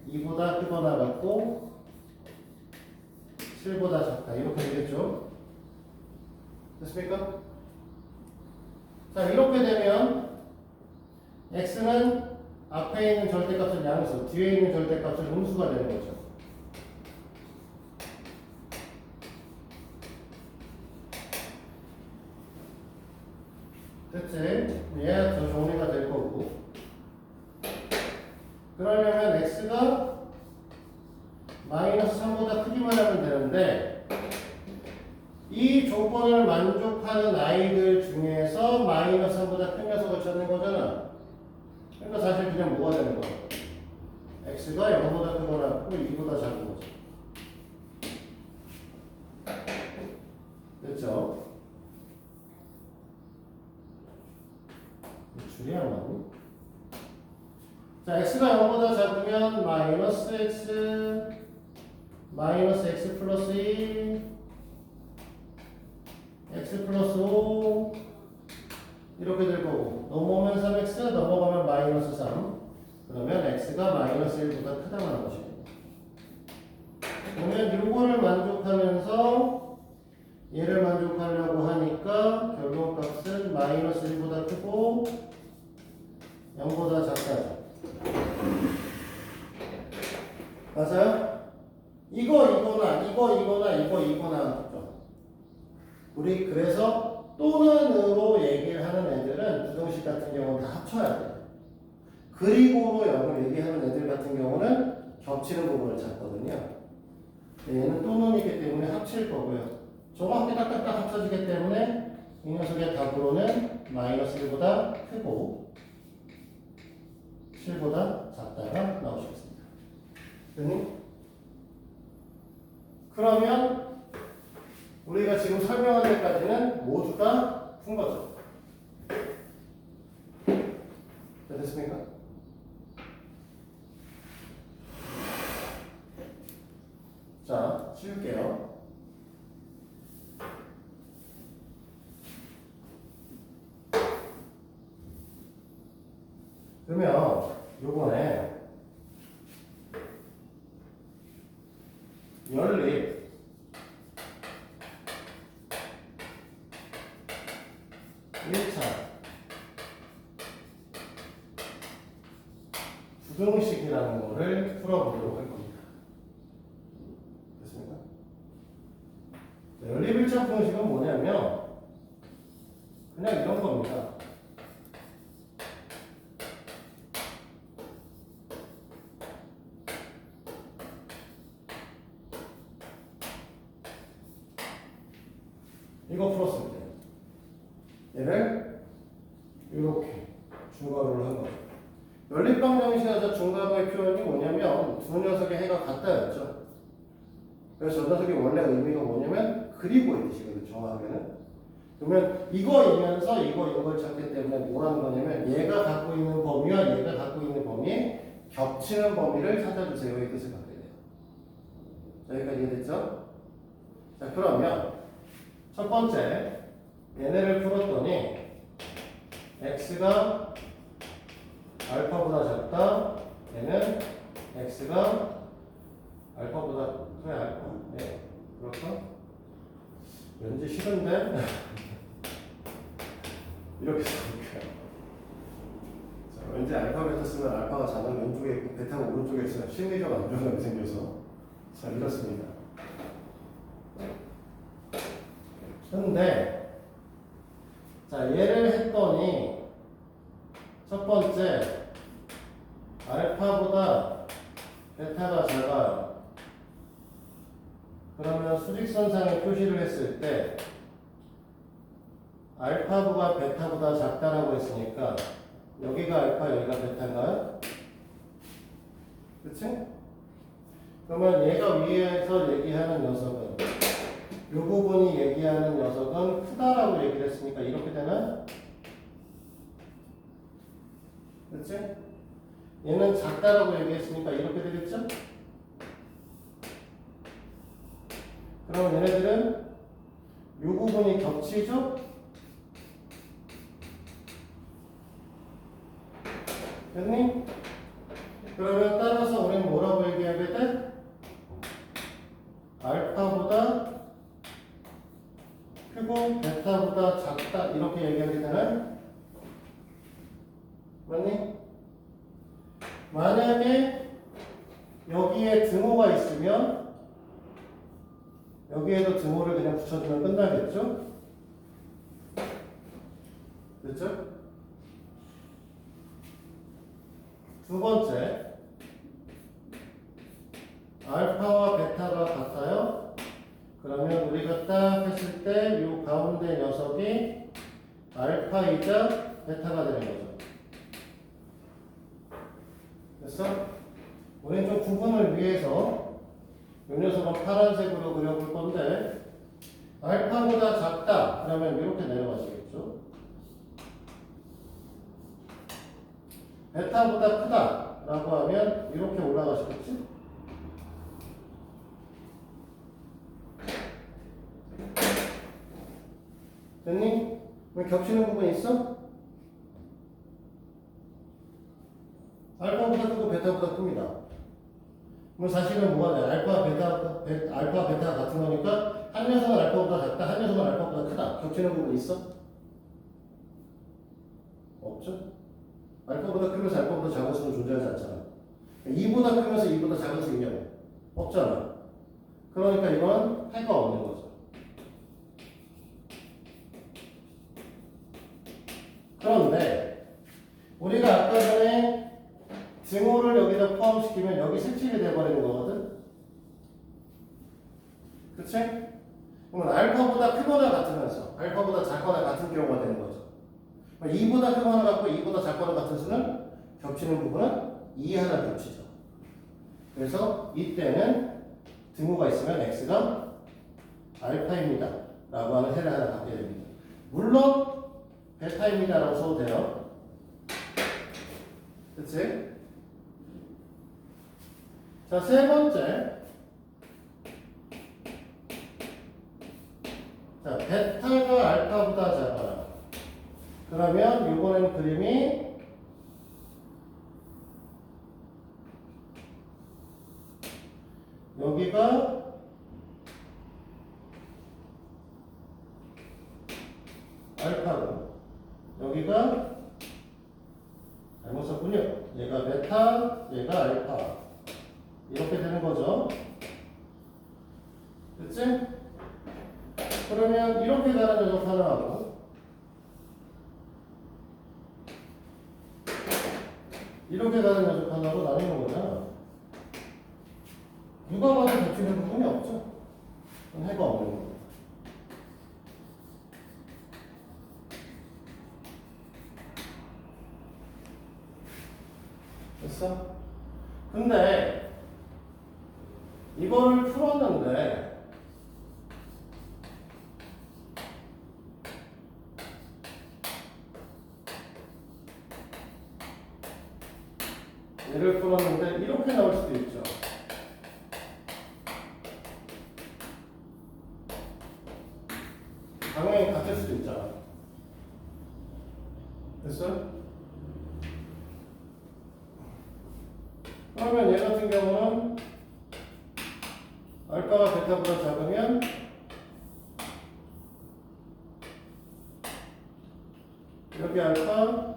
2보다 크거나 같고 7보다 작다. 이렇게 되겠죠. 됐습니까? 자, 이렇게 되면 x는 앞에 있는 절대값은 양수, 뒤에 있는 절대값은 음수가 되는 거죠. 됐지? 얘가 더 정리가 될 거고. 그러려면 x가 마이너스 3보다 크기만 하면 되는데 이 조건을 만족하는 아이들 중에서 마이너스 3보다 큰 녀석을 찾는 거잖아. 그러니까 사실 그냥 뭐가 되는 거야? x가 0보다 크거나 같고 2보다 작은 거죠. 됐죠? 줄이 안 나고. 자, x가 0보다 작으면 마이너스 x 플러스 2, x 플러스 5 이렇게 될 거고, 넘어오면 3x, 넘어가면 마이너스 3. 그러면 x가 마이너스 1보다 크다고 하는 것입니다. 그러면 요거를 만족하면서 얘를 만족하려고 하니까 결론값은 마이너스 1보다 크고 0보다 작다죠. 맞아요? 이거나 우리 그래서 또는으로 얘기를 하는 애들은 부등식 같은 경우는 다 합쳐야 돼요. 그리고로 영을 얘기하는 애들 같은 경우는 겹치는 부분을 찾거든요. 얘는 또는이기 때문에 합칠 거고요. 정확히 딱딱딱 합쳐지기 때문에 이 녀석의 답으로는 마이너스 1보다 크고 7보다 작다가 나오시겠습니다. 그러면 우리가 지금 설명한 데까지는 모두 다 푼 거죠. 됐습니까? 자, 치울게요. 그러면 요번에 연립 부등식이라는 거를 풀어보도록 할 겁니다. 됐습니까? 연립 1차 부등식은 뭐냐면 그냥 이런 겁니다. 이거 풀었을 때 얘를 이렇게 중괄호를 한 거죠. 연립방정식에서 중괄호의 표현이 뭐냐면 두 녀석의 해가 같다였죠. 그래서 저 녀석의 원래 의미가 뭐냐면 그리고의 뜻이거든요. 정확하게는 그러면 이거이면서 이걸 찾기 때문에 뭐라는 거냐면 얘가 갖고 있는 범위와 얘가 갖고 있는 범위에 겹치는 범위를 찾아주세요. 이 뜻을 갖게 돼요. 여기까지 이해됐죠? 자, 그러면 첫 번째 얘네를 풀었더니 x가 알파보다 작다. 얘는 x가 알파보다 그래 알파. 네, 그럴까? 왠지 싫은데 이렇게 써볼게요. 자, 왠지 알파벳을 쓰면 알파가 작은 왼쪽에 있고 베타가 오른쪽에 있으면 심리적 안정감이 생겨서 자 이렇습니다. 근데 자 얘를 했더니 첫 번째 알파보다 베타가 작아요. 그러면 수직선상에 표시를 했을 때 알파보다 베타보다 작다라고 했으니까 여기가 알파 여기가 베타인가요? 그치? 그러면 얘가 위에서 얘기하는 녀석은 이 부분이 얘기하는 녀석은 크다라고 얘기를 했으니까 이렇게 되나요? 그치? 얘는 작다라고 얘기했으니까 이렇게 되겠죠? 그럼 얘네들은 이 부분이 겹치죠? 됐니? 그러면 따라서 우리는 뭐라고 얘기하게 돼? 알파보다 크고 베타보다 작다 이렇게 얘기하게 되나요? 맞니? 만약에 여기에 등호가 있으면 여기에도 등호를 그냥 붙여주면 끝나겠죠? 그렇죠? 두 번째 알파와 베타가 같아요? 그러면 우리가 딱 했을 때 이 가운데 녀석이 알파이자 베타가 되는 거죠. 됐어? 우리는 좀 구분을 위해서 이 녀석은 파란색으로 그려볼 건데 알파보다 작다 그러면 이렇게 내려가시겠죠. 베타보다 크다 라고 하면 이렇게 올라가시겠지. 됐니? 왜 겹치는 부분이 있어? 알파보다 크고 베타보다 큽니다. 그럼 사실은 뭐가 돼? 알파, 베타가 같은 거니까 한 녀석은 알파보다 작다, 한 녀석은 알파보다 크다. 겹치는 부분 있어? 없죠? 알파보다 크면서 알파보다 작은 수는 존재하지 않잖아. 2보다 크면서 2보다 작은 수 있냐고? 없잖아. 그러니까 이건 해가 없는 거죠. 그런데 우리가 아까 전에 등호를 여기다 포함시키면 여기 색칠이 돼버리는 거거든? 그치? 그러면 알파보다 크거나 같으면서 알파보다 작거나 같은 경우가 되는 거죠. 2보다 크거나 같고 2보다 작거나 같은 수는 겹치는 부분은 2 하나 겹치죠. 그래서 이때는 등호가 있으면 x가 알파입니다 라고 하는 해를 하나 갖게 됩니다. 물론 베타입니다 라고 써도 돼요. 그치? 자, 세 번째. 자, 베타가 알파보다 작아요. 그러면 이번엔 그림이 여기가 알파고 여기가 잘못 썼군요. 얘가 베타, 얘가 알파 이렇게 되는 거죠. 그치? 그러면 이렇게 가는 녀석 하나하고 이렇게 가는 녀석 하나로 나뉘는 거잖아. 누가 봐도 겹치는 부분이 없죠. 그건 해가 없는 거예요. 됐어? 근데 이거를 풀었는데 얘를 풀었는데 이렇게 나올 수도 있죠. 방향이 같을 수도 있잖아. 됐어? 그러면 얘 같은 경우는 알파가 베타보다 작으면 여기 알파,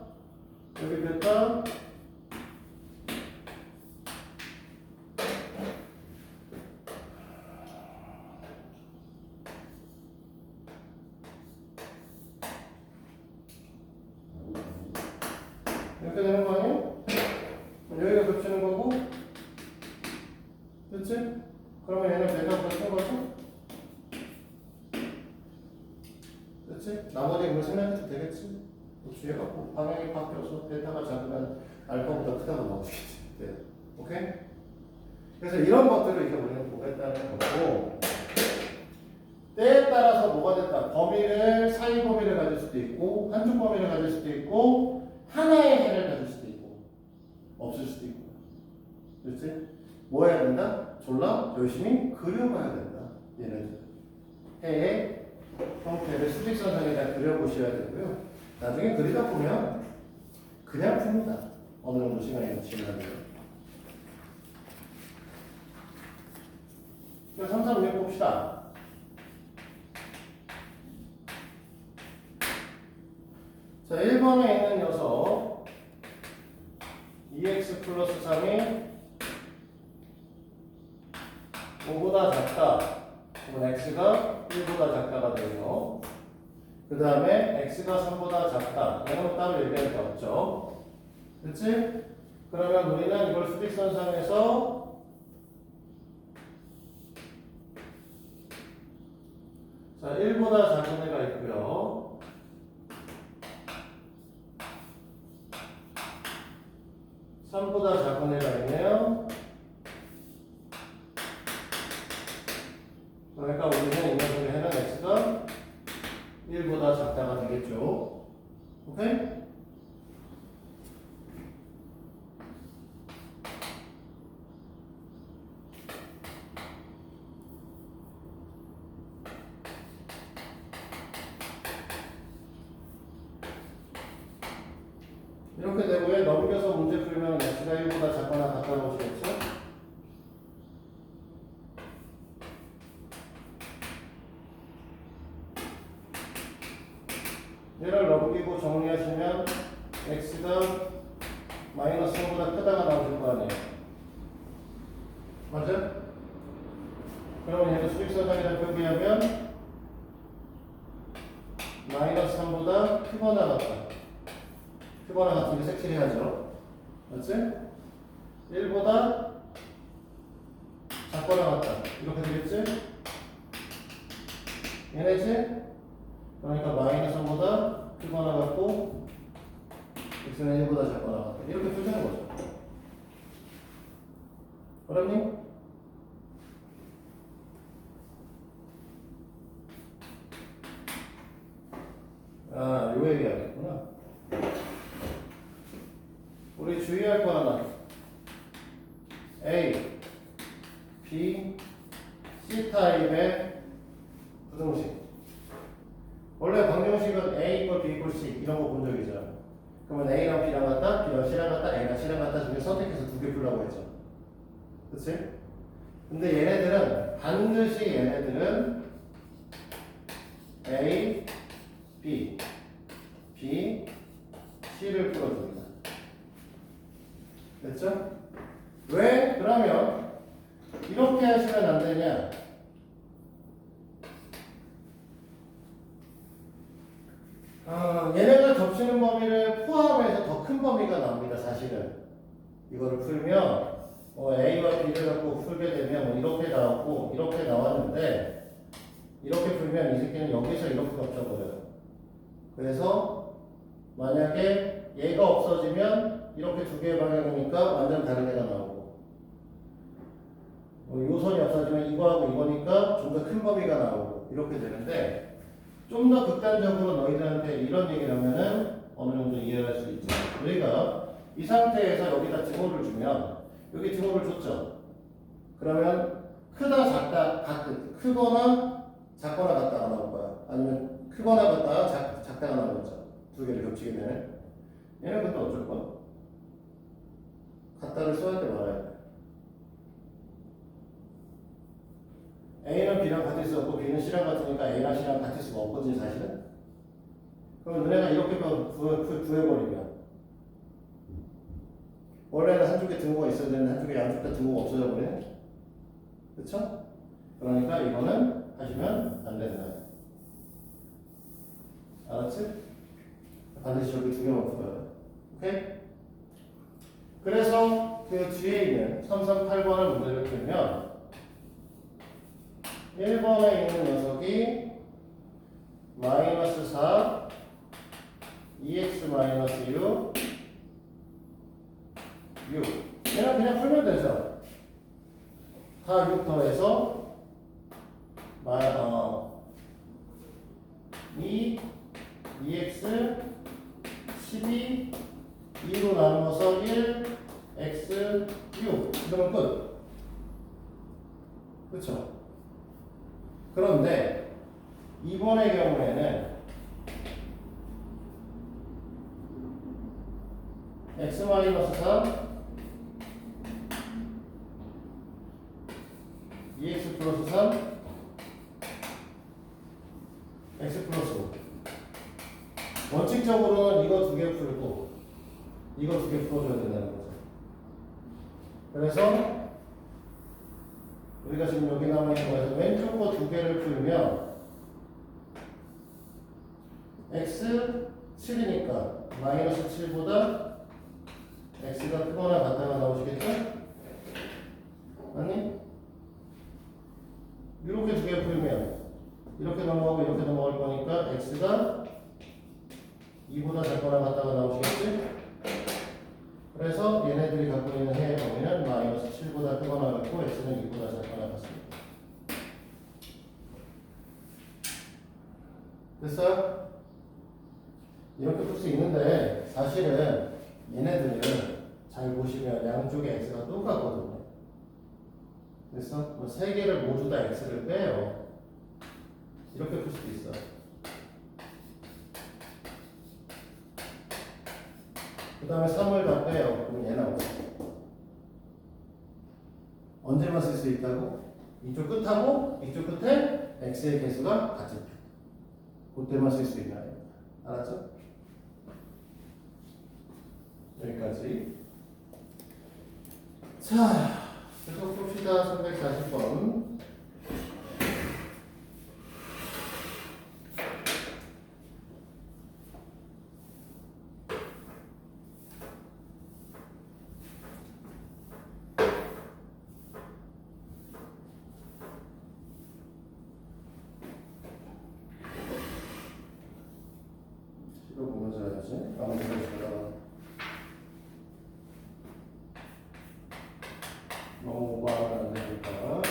여기 베타, 이렇게 되는 거 아니에요? 여기가 겹치는 거고, 그치? 그러면 얘는 베타보다 큰 거죠? 그치? 나머지 그걸 생각해도 되겠지? 주의가 방향이 바뀌어서 베타가 작으면 알파보다 크다고 나오시겠지. 네. 오케이? 그래서 이런 것들을 이제 우리는 보겠다는 거고, 때에 따라서 뭐가 됐다. 범위를, 사이 범위를 가질 수도 있고, 한쪽 범위를 가질 수도 있고, 하나의 해를 가질 수도 있고, 없을 수도 있고. 그렇지? 뭐 해야 된다? 졸라 열심히 그려봐야 된다. 얘네들. 해의 형태를 수직선상에다 그려보셔야 되고요. 나중에 그리다 보면 그냥 풉니다. 어느 정도 시간이 지나면. 3, 3, 6 봅시다. 자, 1번에 있는 녀석 2x 플러스 3이 5보다 작다. 그러면 x가 1보다 작다가 되고요. 그 다음에 x가 3보다 작다. 이런 거 따로 얘기할 게 없죠. 그치? 그러면 우리는 이걸 수직선상에서 자, 1보다 작은 애가 있고요. (3보다) 작은 애가 있네요. 그러니까 우리는 이 녀석의 해는 x가 1보다 작다가 되겠죠. 오케이? 이렇게 되고요. 넘겨서 문제 풀면 x가 1보다 작거나 같다고 오시겠죠? 얘를 넘기고 정리하시면 x가 마이너스 3보다 크다가 나오실 거 아니에요. 맞아? 그러면 얘를 수직선상에다 표기하면 마이너스 3보다 크거나 같다. 크거나 같은 게 색칠해야죠. 맞지? 1보다 작거나 같다. 이렇게 되겠지? 얘네지? 그러니까 마이너스 3보다 크거나 같고 x는 1보다 작거나 같다. 이렇게 풀자는 거죠. 어렵니? 아, 요 얘기하겠구나. 우리 주의할 거 하나. A, B, C 타입의 부등식. 원래 방정식은 A 이퀄 B 이퀄 C 이런 거 본 적 있잖아. 그러면 A랑 B랑 같다, B랑 C랑 같다, A랑 C랑 같다 중에 선택해서 두 개 풀라고 했죠. 그치? 근데 얘네들은 반드시 얘네들은 A, B, B, C를 풀어줍니다. 됐죠? 왜? 그러면 이렇게 하시면 안 되냐? 얘네가 겹치는 범위를 포함해서 더 큰 범위가 나옵니다. 사실은 이거를 풀면 A와 B를 갖고 풀게 되면 이렇게 나왔고 이렇게 나왔는데 이렇게 풀면 이 새끼는 여기서 이렇게 겹쳐버려요. 그래서 만약에 얘가 없어지면 이렇게 두 개의 방향이니까 완전 다른 애가 나오고 요 선이 없어지면 이거하고 이거니까 좀 더 큰 범위가 나오고 이렇게 되는데 좀 더 극단적으로 너희들한테 이런 얘기를 하면은 어느 정도 이해할 수 있죠. 우리가 이 상태에서 여기다 등호를 주면 여기 등호를 줬죠. 그러면 크다 작다 크거나 작거나 같다가 나올 거야. 아니면 크거나 같다가 작다가 나올 거죠. 두 개를 겹치게 되네. 얘는 근데 어쩔 거야? 같다를 써야 돼 말아야 돼. A는 B랑 같을 수 없고 B는 C랑 같으니까 A랑 C랑 같을 수가 없거든요 사실은. 그럼 너네가 이렇게 구해버리면 원래는 한쪽에 등호가 있어야 되는데 한쪽에 양쪽 다 등호가 없어져 버리네. 그쵸? 그러니까 이거는 하시면 안 된다. 알았지? 반드시 저기 두 개만 풀어야 돼. 오케이? 그래서 그 뒤에 있는 338번을 문제를 풀면 1번에 있는 녀석이 마이너스 4 2x 마이너스 6 얘는 그냥 풀면 되죠. 다 6 더해서 2x 12 2로 나누어서 1 x 6 그러면 끝. 그렇죠? 그런데 이번의 경우에는 x-4 2x 플러스 3 x 플러스 5 원칙적으로는 이거 두 개 풀고 이거 두 개 풀어줘야 된다는 거죠. 그래서 우리가 지금 여기 남아있는 거에서 왼쪽 거 두 개를 풀면 x 7이니까 마이너스 7보다 x가 크거나 같다가 나오시겠죠? 아니? 이렇게 두 개 풀면 이렇게 넘어가고 이렇게 넘어갈 거니까 x가 2보다 작거나 같다가 나오시겠지? 그래서 얘네들이 갖고 있는 해의 범위는 마이너스 7보다 크거나 같고 x는 2보다 작거나 같습니다. 됐어요? 이렇게 풀 수 있는데 사실은 얘네들은 잘 보시면 양쪽에 x가 똑같거든요. 그래서 뭐 세 개를 모두 다 x를 빼요. 이렇게 풀 수도 있어요. 그 다음에 3을 다 빼요. 그럼 얘 나오죠. 언제만 쓸 수 있다고? 이쪽 끝하고 이쪽 끝에 x의 개수가 같을 때. 그때만 쓸 수 있나요? 알았죠? 여기까지. 자, 계속 봅시다. 340번. 이거 보면서 해야지. 아무리 보시다가 너무 오버하면 안 되니까.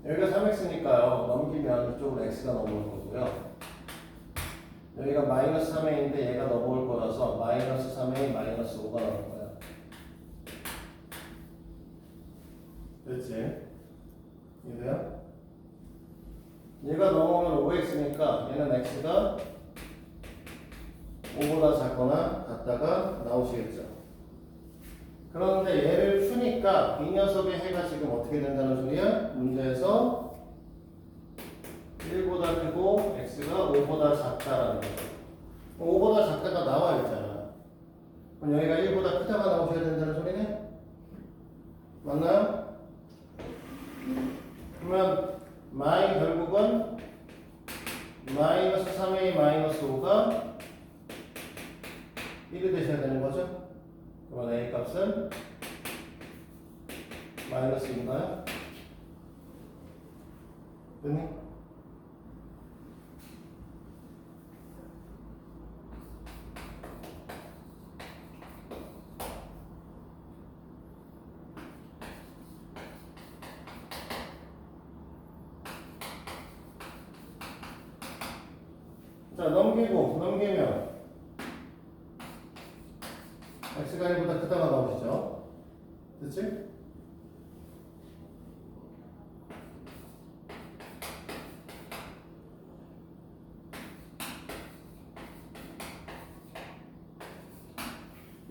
여기가 3x니까요. 넘기면 이쪽으로 x가 넘어올 거고요. 여기가 마이너스 3a인데 얘가 넘어올 거라서 마이너스 3a 마이너스 5가 나올 거야. 됐지? 이해돼요? 얘가 넘어오면 5x니까 얘는 x가 5보다 작거나 같다가 나오시겠죠. 그런데 얘를 푸니까 이 녀석의 해가 지금 어떻게 된다는 소리야? 문제에서 1보다 크고 x가 5보다 작다라는 거죠. 5보다 작다가 나와 있잖아. 그럼 여기가 1보다 크다가 나오셔야 된다는 소리네? 맞나요? 그러면 마이 결국은 마이너스 3a 마이너스 5가 1이 되셔야 되는 거죠? 그러면 a 값은 마이너스인가요? 됐니? 자, 넘기면 x가 1보다 크다가 나오시죠? 그치?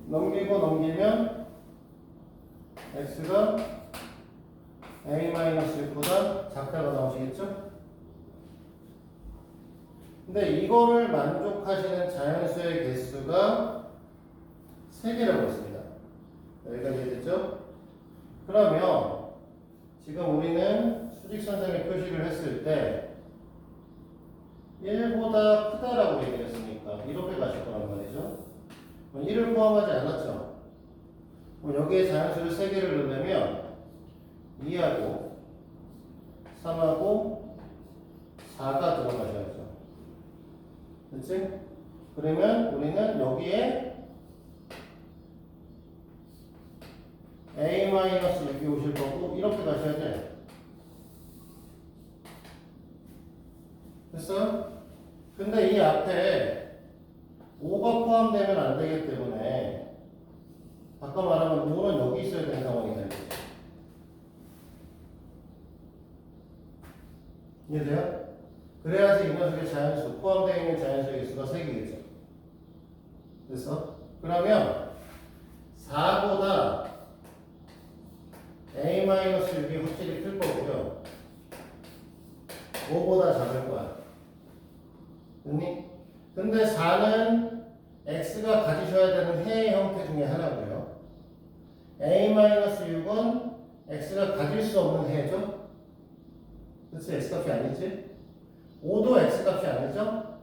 넘기면 x가 a-6보다 작다가 나오시겠죠? 근데 이거를 만족하시는 자연수의 개수가 3개라고 했습니다. 여기까지 이해됐죠? 그러면 지금 우리는 수직선상에 표시를 했을 때 1보다 크다라고 얘기를 했으니까 이렇게 가실 거란 말이죠. 1을 포함하지 않았죠. 그럼 여기에 자연수를 3개를 넣으면 2하고 3하고 4가 들어가셔야죠. 그치? 그러면 우리는 여기에 a-6이 오실 거고 이렇게 가셔야 돼. 됐어? 근데 이 앞에 5가 포함되면 안 되기 때문에 아까 말하면 5는 여기 있어야 되는 상황이 되겠죠. 이해돼요? 그래야지 이 녀석의 자연수, 포함되어 있는 자연수의 개수가 3개겠죠. 됐어? 그러면 4보다 a-6이 확실히 클 거고요. 5보다 작을 거야. 됐니? 근데 4는 x가 가지셔야 되는 해의 형태 중에 하나고요. a-6은 x가 가질 수 없는 해죠. 그치? x값이 아니지? 5도 x값이 아니죠?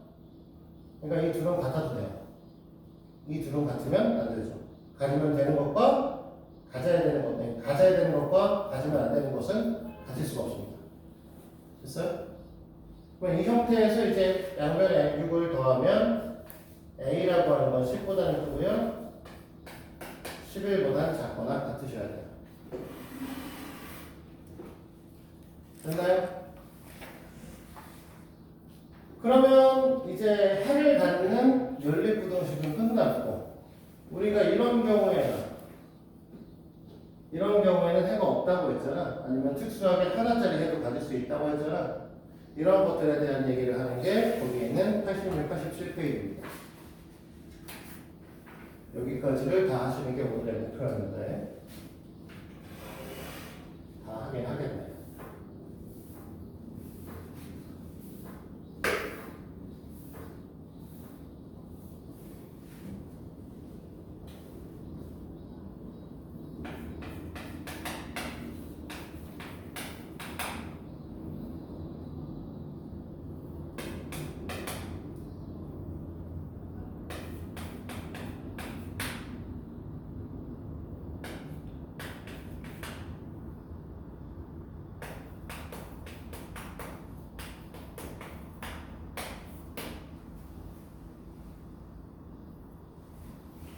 그러니까 이 둘은 같아도 돼요. 이 둘은 같으면 안 되죠. 가지면 되는 것과 가져야 되는 것, 가져야 되는 것과 가지면 안 되는 것은 가질 수가 없습니다. 됐어요? 그럼 이 형태에서 이제 양면에 6을 더하면 a라고 하는 건 10보다는 크고요. 11보다는 작거나 같으셔야 돼요. 됐나요? 그러면 이제 해를 갖는 연립부등식은 끝났고 우리가 이런 경우에는 해가 없다고 했잖아. 아니면 특수하게 하나짜리 해도 가질 수 있다고 했잖아. 이런 것들에 대한 얘기를 하는 게 거기에 있는 86, 87페이지입니다. 여기까지를 다 하시는 게 오늘의 목표였는데 다 하긴 하겠네요.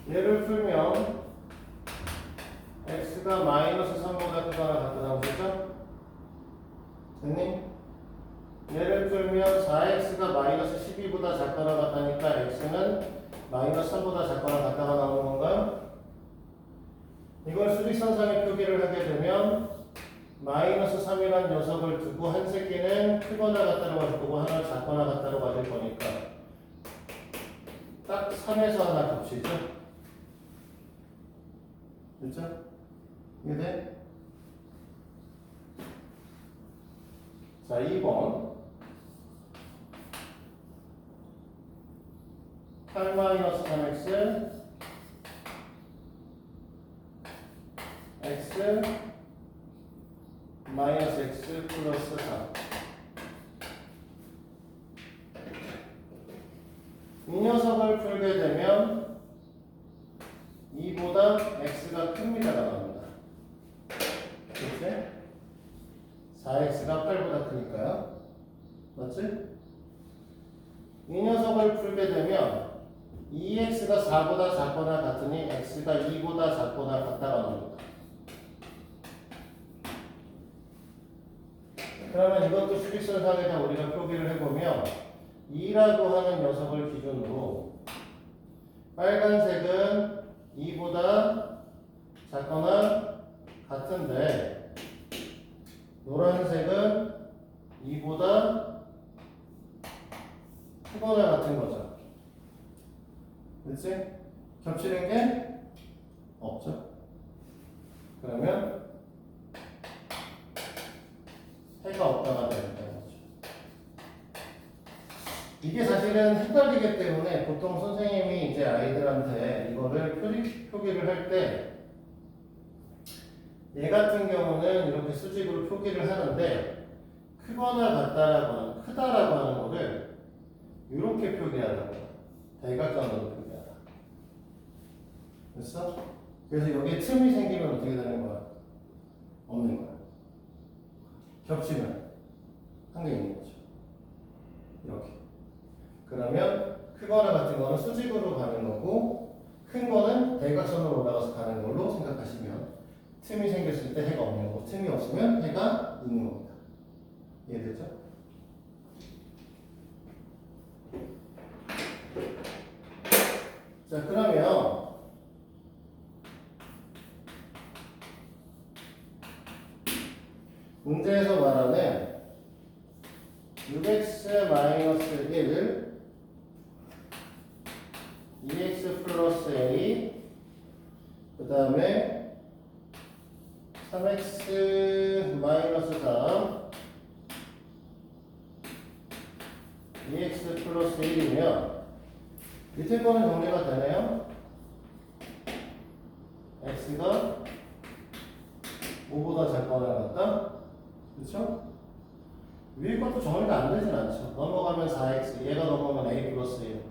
얘를 풀면 x가 마이너스 3보다 크거나 같다 나오겠죠? 됐니? 얘를 풀면 4x가 마이너스 12보다 작거나 같다니까 x는 마이너스 3보다 작거나 같다가 나오는 건가요? 이걸 수직선상에 표기를 하게 되면 마이너스 3이라는 녀석을 두고 한 새끼는 크거나 같다로 가질 거고 하나는 작거나 같다로 가질 거니까 딱 3에서 하나 겹치죠? 그렇죠? 이해돼? 자, 2번 8-3x x 마이너스 x 플러스 3 이 녀석을 풀게 되면 2보다 x가 큽니다가 나옵니다. 그치? 4x가 8보다 크니까요. 맞지? 이 녀석을 풀게 되면 2x가 4보다 작거나 같으니 x가 2보다 작거나 같다가 나옵니다. 그러면 이것도 수직선상에다 우리가 표기를 해보면 2라고 하는 녀석을 기준으로 빨간색은 2보다 작거나 같은데 노란색은 2보다 크거나 같은 거죠. 그렇지? 겹치는 게 없죠. 그러면 해가 없다가 되는 거죠. 이게 사실은 헷갈리기 때문에 보통 선생님이 이제 아이들한테 이거를 표기를 할 때 얘 같은 경우는 이렇게 수직으로 표기를 하는데 크거나 같다라고 하는 크다라고 하는 거를 이렇게 표기하라고 대각선으로 표기하라. 됐어? 그래서 여기에 틈이 생기면 어떻게 되는 거야? 없는 거야. 겹치면 한 개 있는 거죠. 이렇게. 그러면 크거나 같은 거는 수직으로 가는 거고 큰 거는 대각선으로 올라가서 가는 걸로 생각하시면 틈이 생겼을 때 해가 없는 거고 틈이 없으면 해가 있는 겁니다. 이해됐죠? 자, 그러면 문제에서 말하는 6x-1 2x 플러스 a 그 다음에 3x 마이너스 3 2x 플러스 1이면 밑에 거는 정리가 되네요. x가 5보다 작거나 같다. 그렇죠? 위에 것도 정리가 안 되진 않죠. 넘어가면 4x, 얘가 넘어가면 a 플러스 1.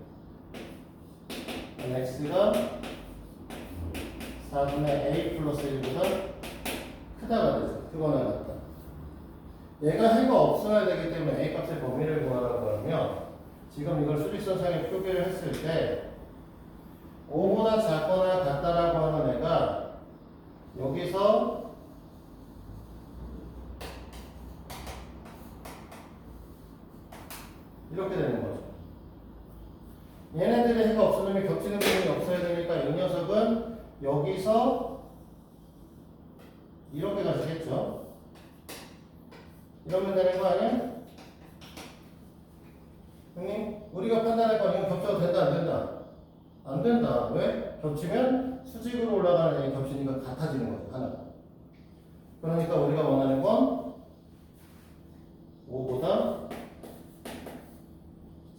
x가 4분의 a 플러스 1보다 크다가 되죠. 크거나 같다. 얘가 해가 없어야 되기 때문에 a 값의 범위를 구하라고 하면 지금 이걸 수직선상에 표기를 했을 때 5보다 작거나 같다라고 하는 애가 여기서 이렇게 되는 거죠. 얘네들의 해가 없어지면 겹치는 부분이 없어야 되니까 이 녀석은 여기서 이렇게 가시겠죠. 이러면 되는 거 아니야? 형님, 우리가 판단할 건 이건 겹쳐도 된다, 안 된다? 안 된다. 왜? 겹치면 수직으로 올라가는 애이 겹치니까 같아지는 거죠, 하나. 그러니까 우리가 원하는 건 5보다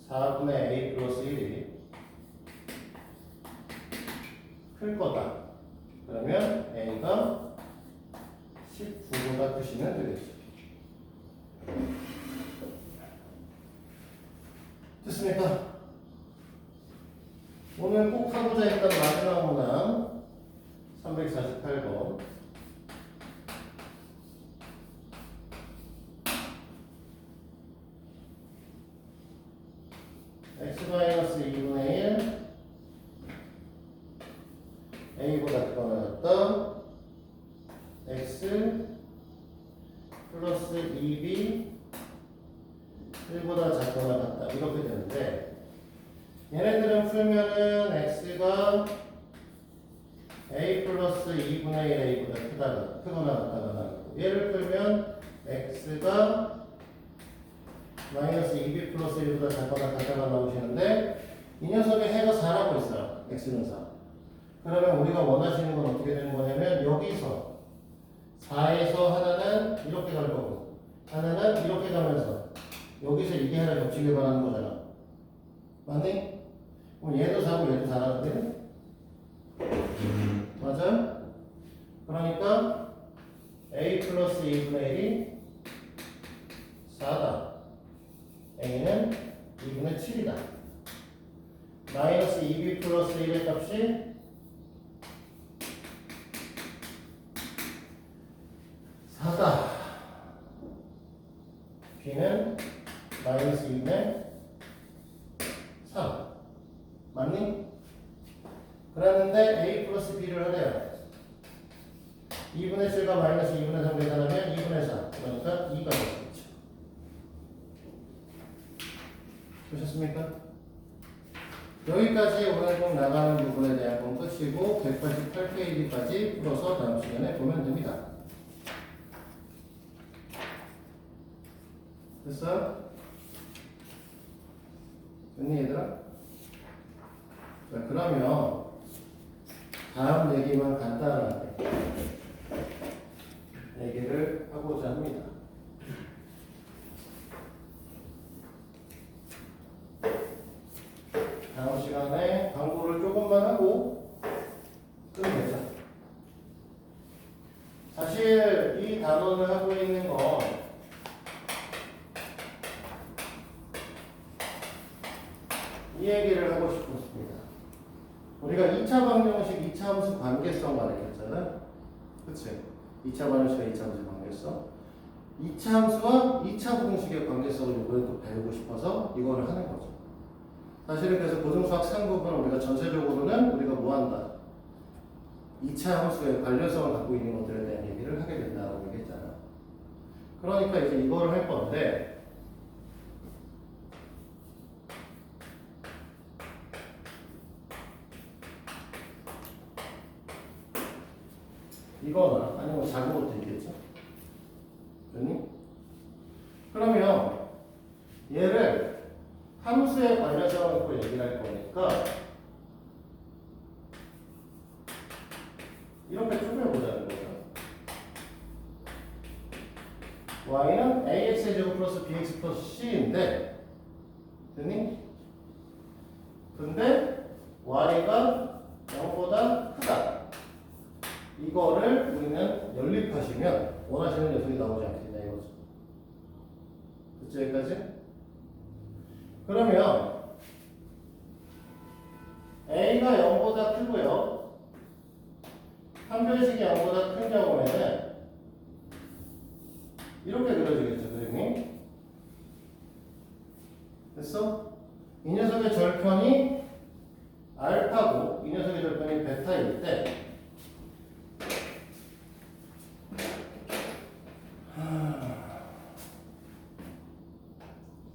4분의 a 플러스 1이 클 거다. 그러면 a가 19보다 크시면 되겠죠. 됐습니까? 오늘 꼭 하고자 했던 마지막 문항 348번 x-2분의 1 a보다 크거나 같다 x 플러스 2b 1보다 작거나 같다 이렇게 되는데 얘네들은 풀면은 x가 a 플러스 2분의 1 a보다 크거나 같다가 나오고 얘를 풀면 x가 마이너스 2b 플러스 1보다 작거나 같다가 나오시는데 이 녀석의 해가 4라고 있어요. x는 4. 그러면 우리가 원하시는 건 어떻게 되는 거냐면 여기서 4에서 하나는 이렇게 갈 거고 하나는 이렇게 가면서 여기서 이게 하나 겹치게 바라는 거잖아. 맞니? 그럼 얘도 4고 얘도 4라는데? 맞아? 그러니까 a 플러스 2분의 1이 4다. a는 2분의 7이다. 마이너스 2b 플러스 1의 값이 4다. b는 마이너스 2분의 3. 맞니? 그랬는데 a 플러스 b를 하래요. 2분의 7과 마이너스 2분의 3 계산하면 2분의 4. 그러니까 2가 되겠죠. 보셨습니까? 여기까지 오늘 좀 나가는 부분에 대한 건 끝이고 188페이지까지 풀어서 다음 시간에 보면 됩니다. 됐어? 됐니 얘들아? 자, 그러면 다음 얘기만 간단하게 얘기를 하고자 합니다. 다음 시간에 광고를 조금만 하고 끄면 되죠. 사실 이 단원을 하고 있는 건 이 얘기를 하고 싶었습니다. 우리가 2차 방정식, 2차 함수 관계성 가르쳤잖아. 그치? 2차 방정식과 2차 함수 관계성. 2차 함수와 2차 공식의 관계성을 이번에 또 배우고 싶어서 이거를 하는 거죠. 사실은 그래서 고등수학 3부분은 우리가 전체적으로는 우리가 뭐 한다? 2차 함수의 관련성을 갖고 있는 것들에 대한 얘기를 하게 된다고 얘기했잖아. 그러니까 이제 이거를 할 건데, 이거나 아니면 작은 것도 있겠죠? 됐니? 그러면 얘를 함수의 관련성을 갖고 얘기를 할 거니까 이렇게 쪼개보자는 거죠. y는 ax의 제곱 플러스 bx 플러스 c인데, 됐니? 근데 y가 0보다 크다. 이거를 우리는 연립하시면 원하시는 녀석이 나오지 않겠냐 이거죠. 그쵸? 여기까지? 그러면 a가 0보다 크고요. 판별식이 0보다 큰 경우에는 이렇게 그려지겠죠, 그림이. 됐어? 이 녀석의 절편이 알파고 이 녀석의 절편이 베타일 때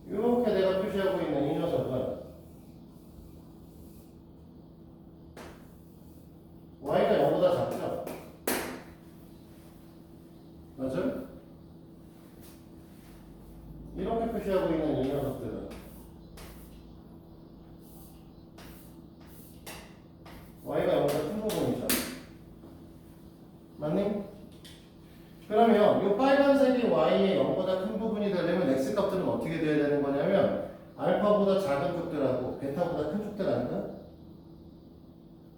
이렇게 내가 표시하고 있는 이 녀석은 y가 0보다 작죠? 맞죠? 이렇게 표시하고 있는 이 녀석들은 y가 0보다 큰 부분이죠. 맞니? 그러면 이 빨간색이 y의 0보다 큰 부분이 되려면 x 값들은 어떻게 돼야 되는 거냐면 알파보다 작은 쪽들하고 베타보다 큰 쪽들 아닌가?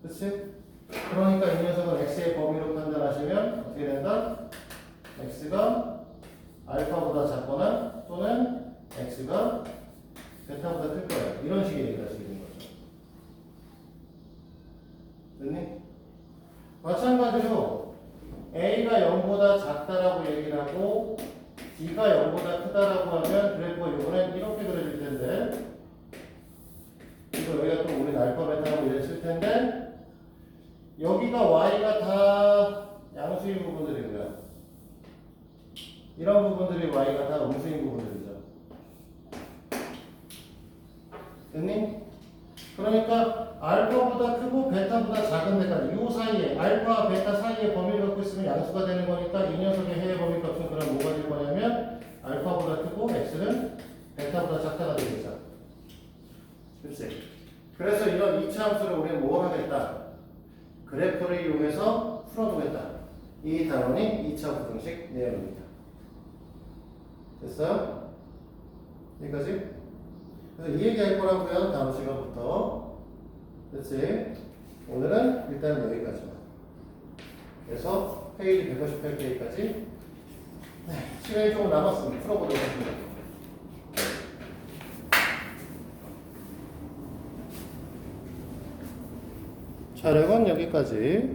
그치? 그러니까 이 녀석은 x의 범위로 판단하시면 어떻게 된다? x가 알파보다 작거나 또는 x가 베타보다 클 거야. 이런 식의 얘기가 지금 거죠. 됐니? 마찬가지로 a가 0보다 작다라고 얘기를 하고 b가 0보다 크다라고 하면 그래프가 이번엔 이렇게 그려질 텐데 이거 여기가 또 우리 알파 베타라고 이랬을 텐데 여기가 y가 다 양수인 부분들이고요. 이런 부분들이 y가 다 음수인 부분들이죠. 됐니? 그러니까 알파보다 크고 베타보다 작은 데까지 이 사이에 알파, 베타 사이에 범위를 갖고 있으면 양수가 되는 거니까 이 녀석의 해의 범위 값은 그럼 뭐가 될 거냐면 알파보다 크고 x는 베타보다 작다가 되겠죠. 그치? 그래서 이런 2차 함수를 우리는 뭘 하겠다? 그래프를 이용해서 풀어보겠다. 이 단원이 2차 부등식 내용입니다. 됐어요? 여기까지? 그래서 이 얘기 할 거라고요. 다음 시간부터. 그치? 오늘은 일단 여기까지만. 그래서 페이지 188페이지까지 네, 시간이 조금 남았으면 풀어보도록 하겠습니다. 촬영은 여기까지.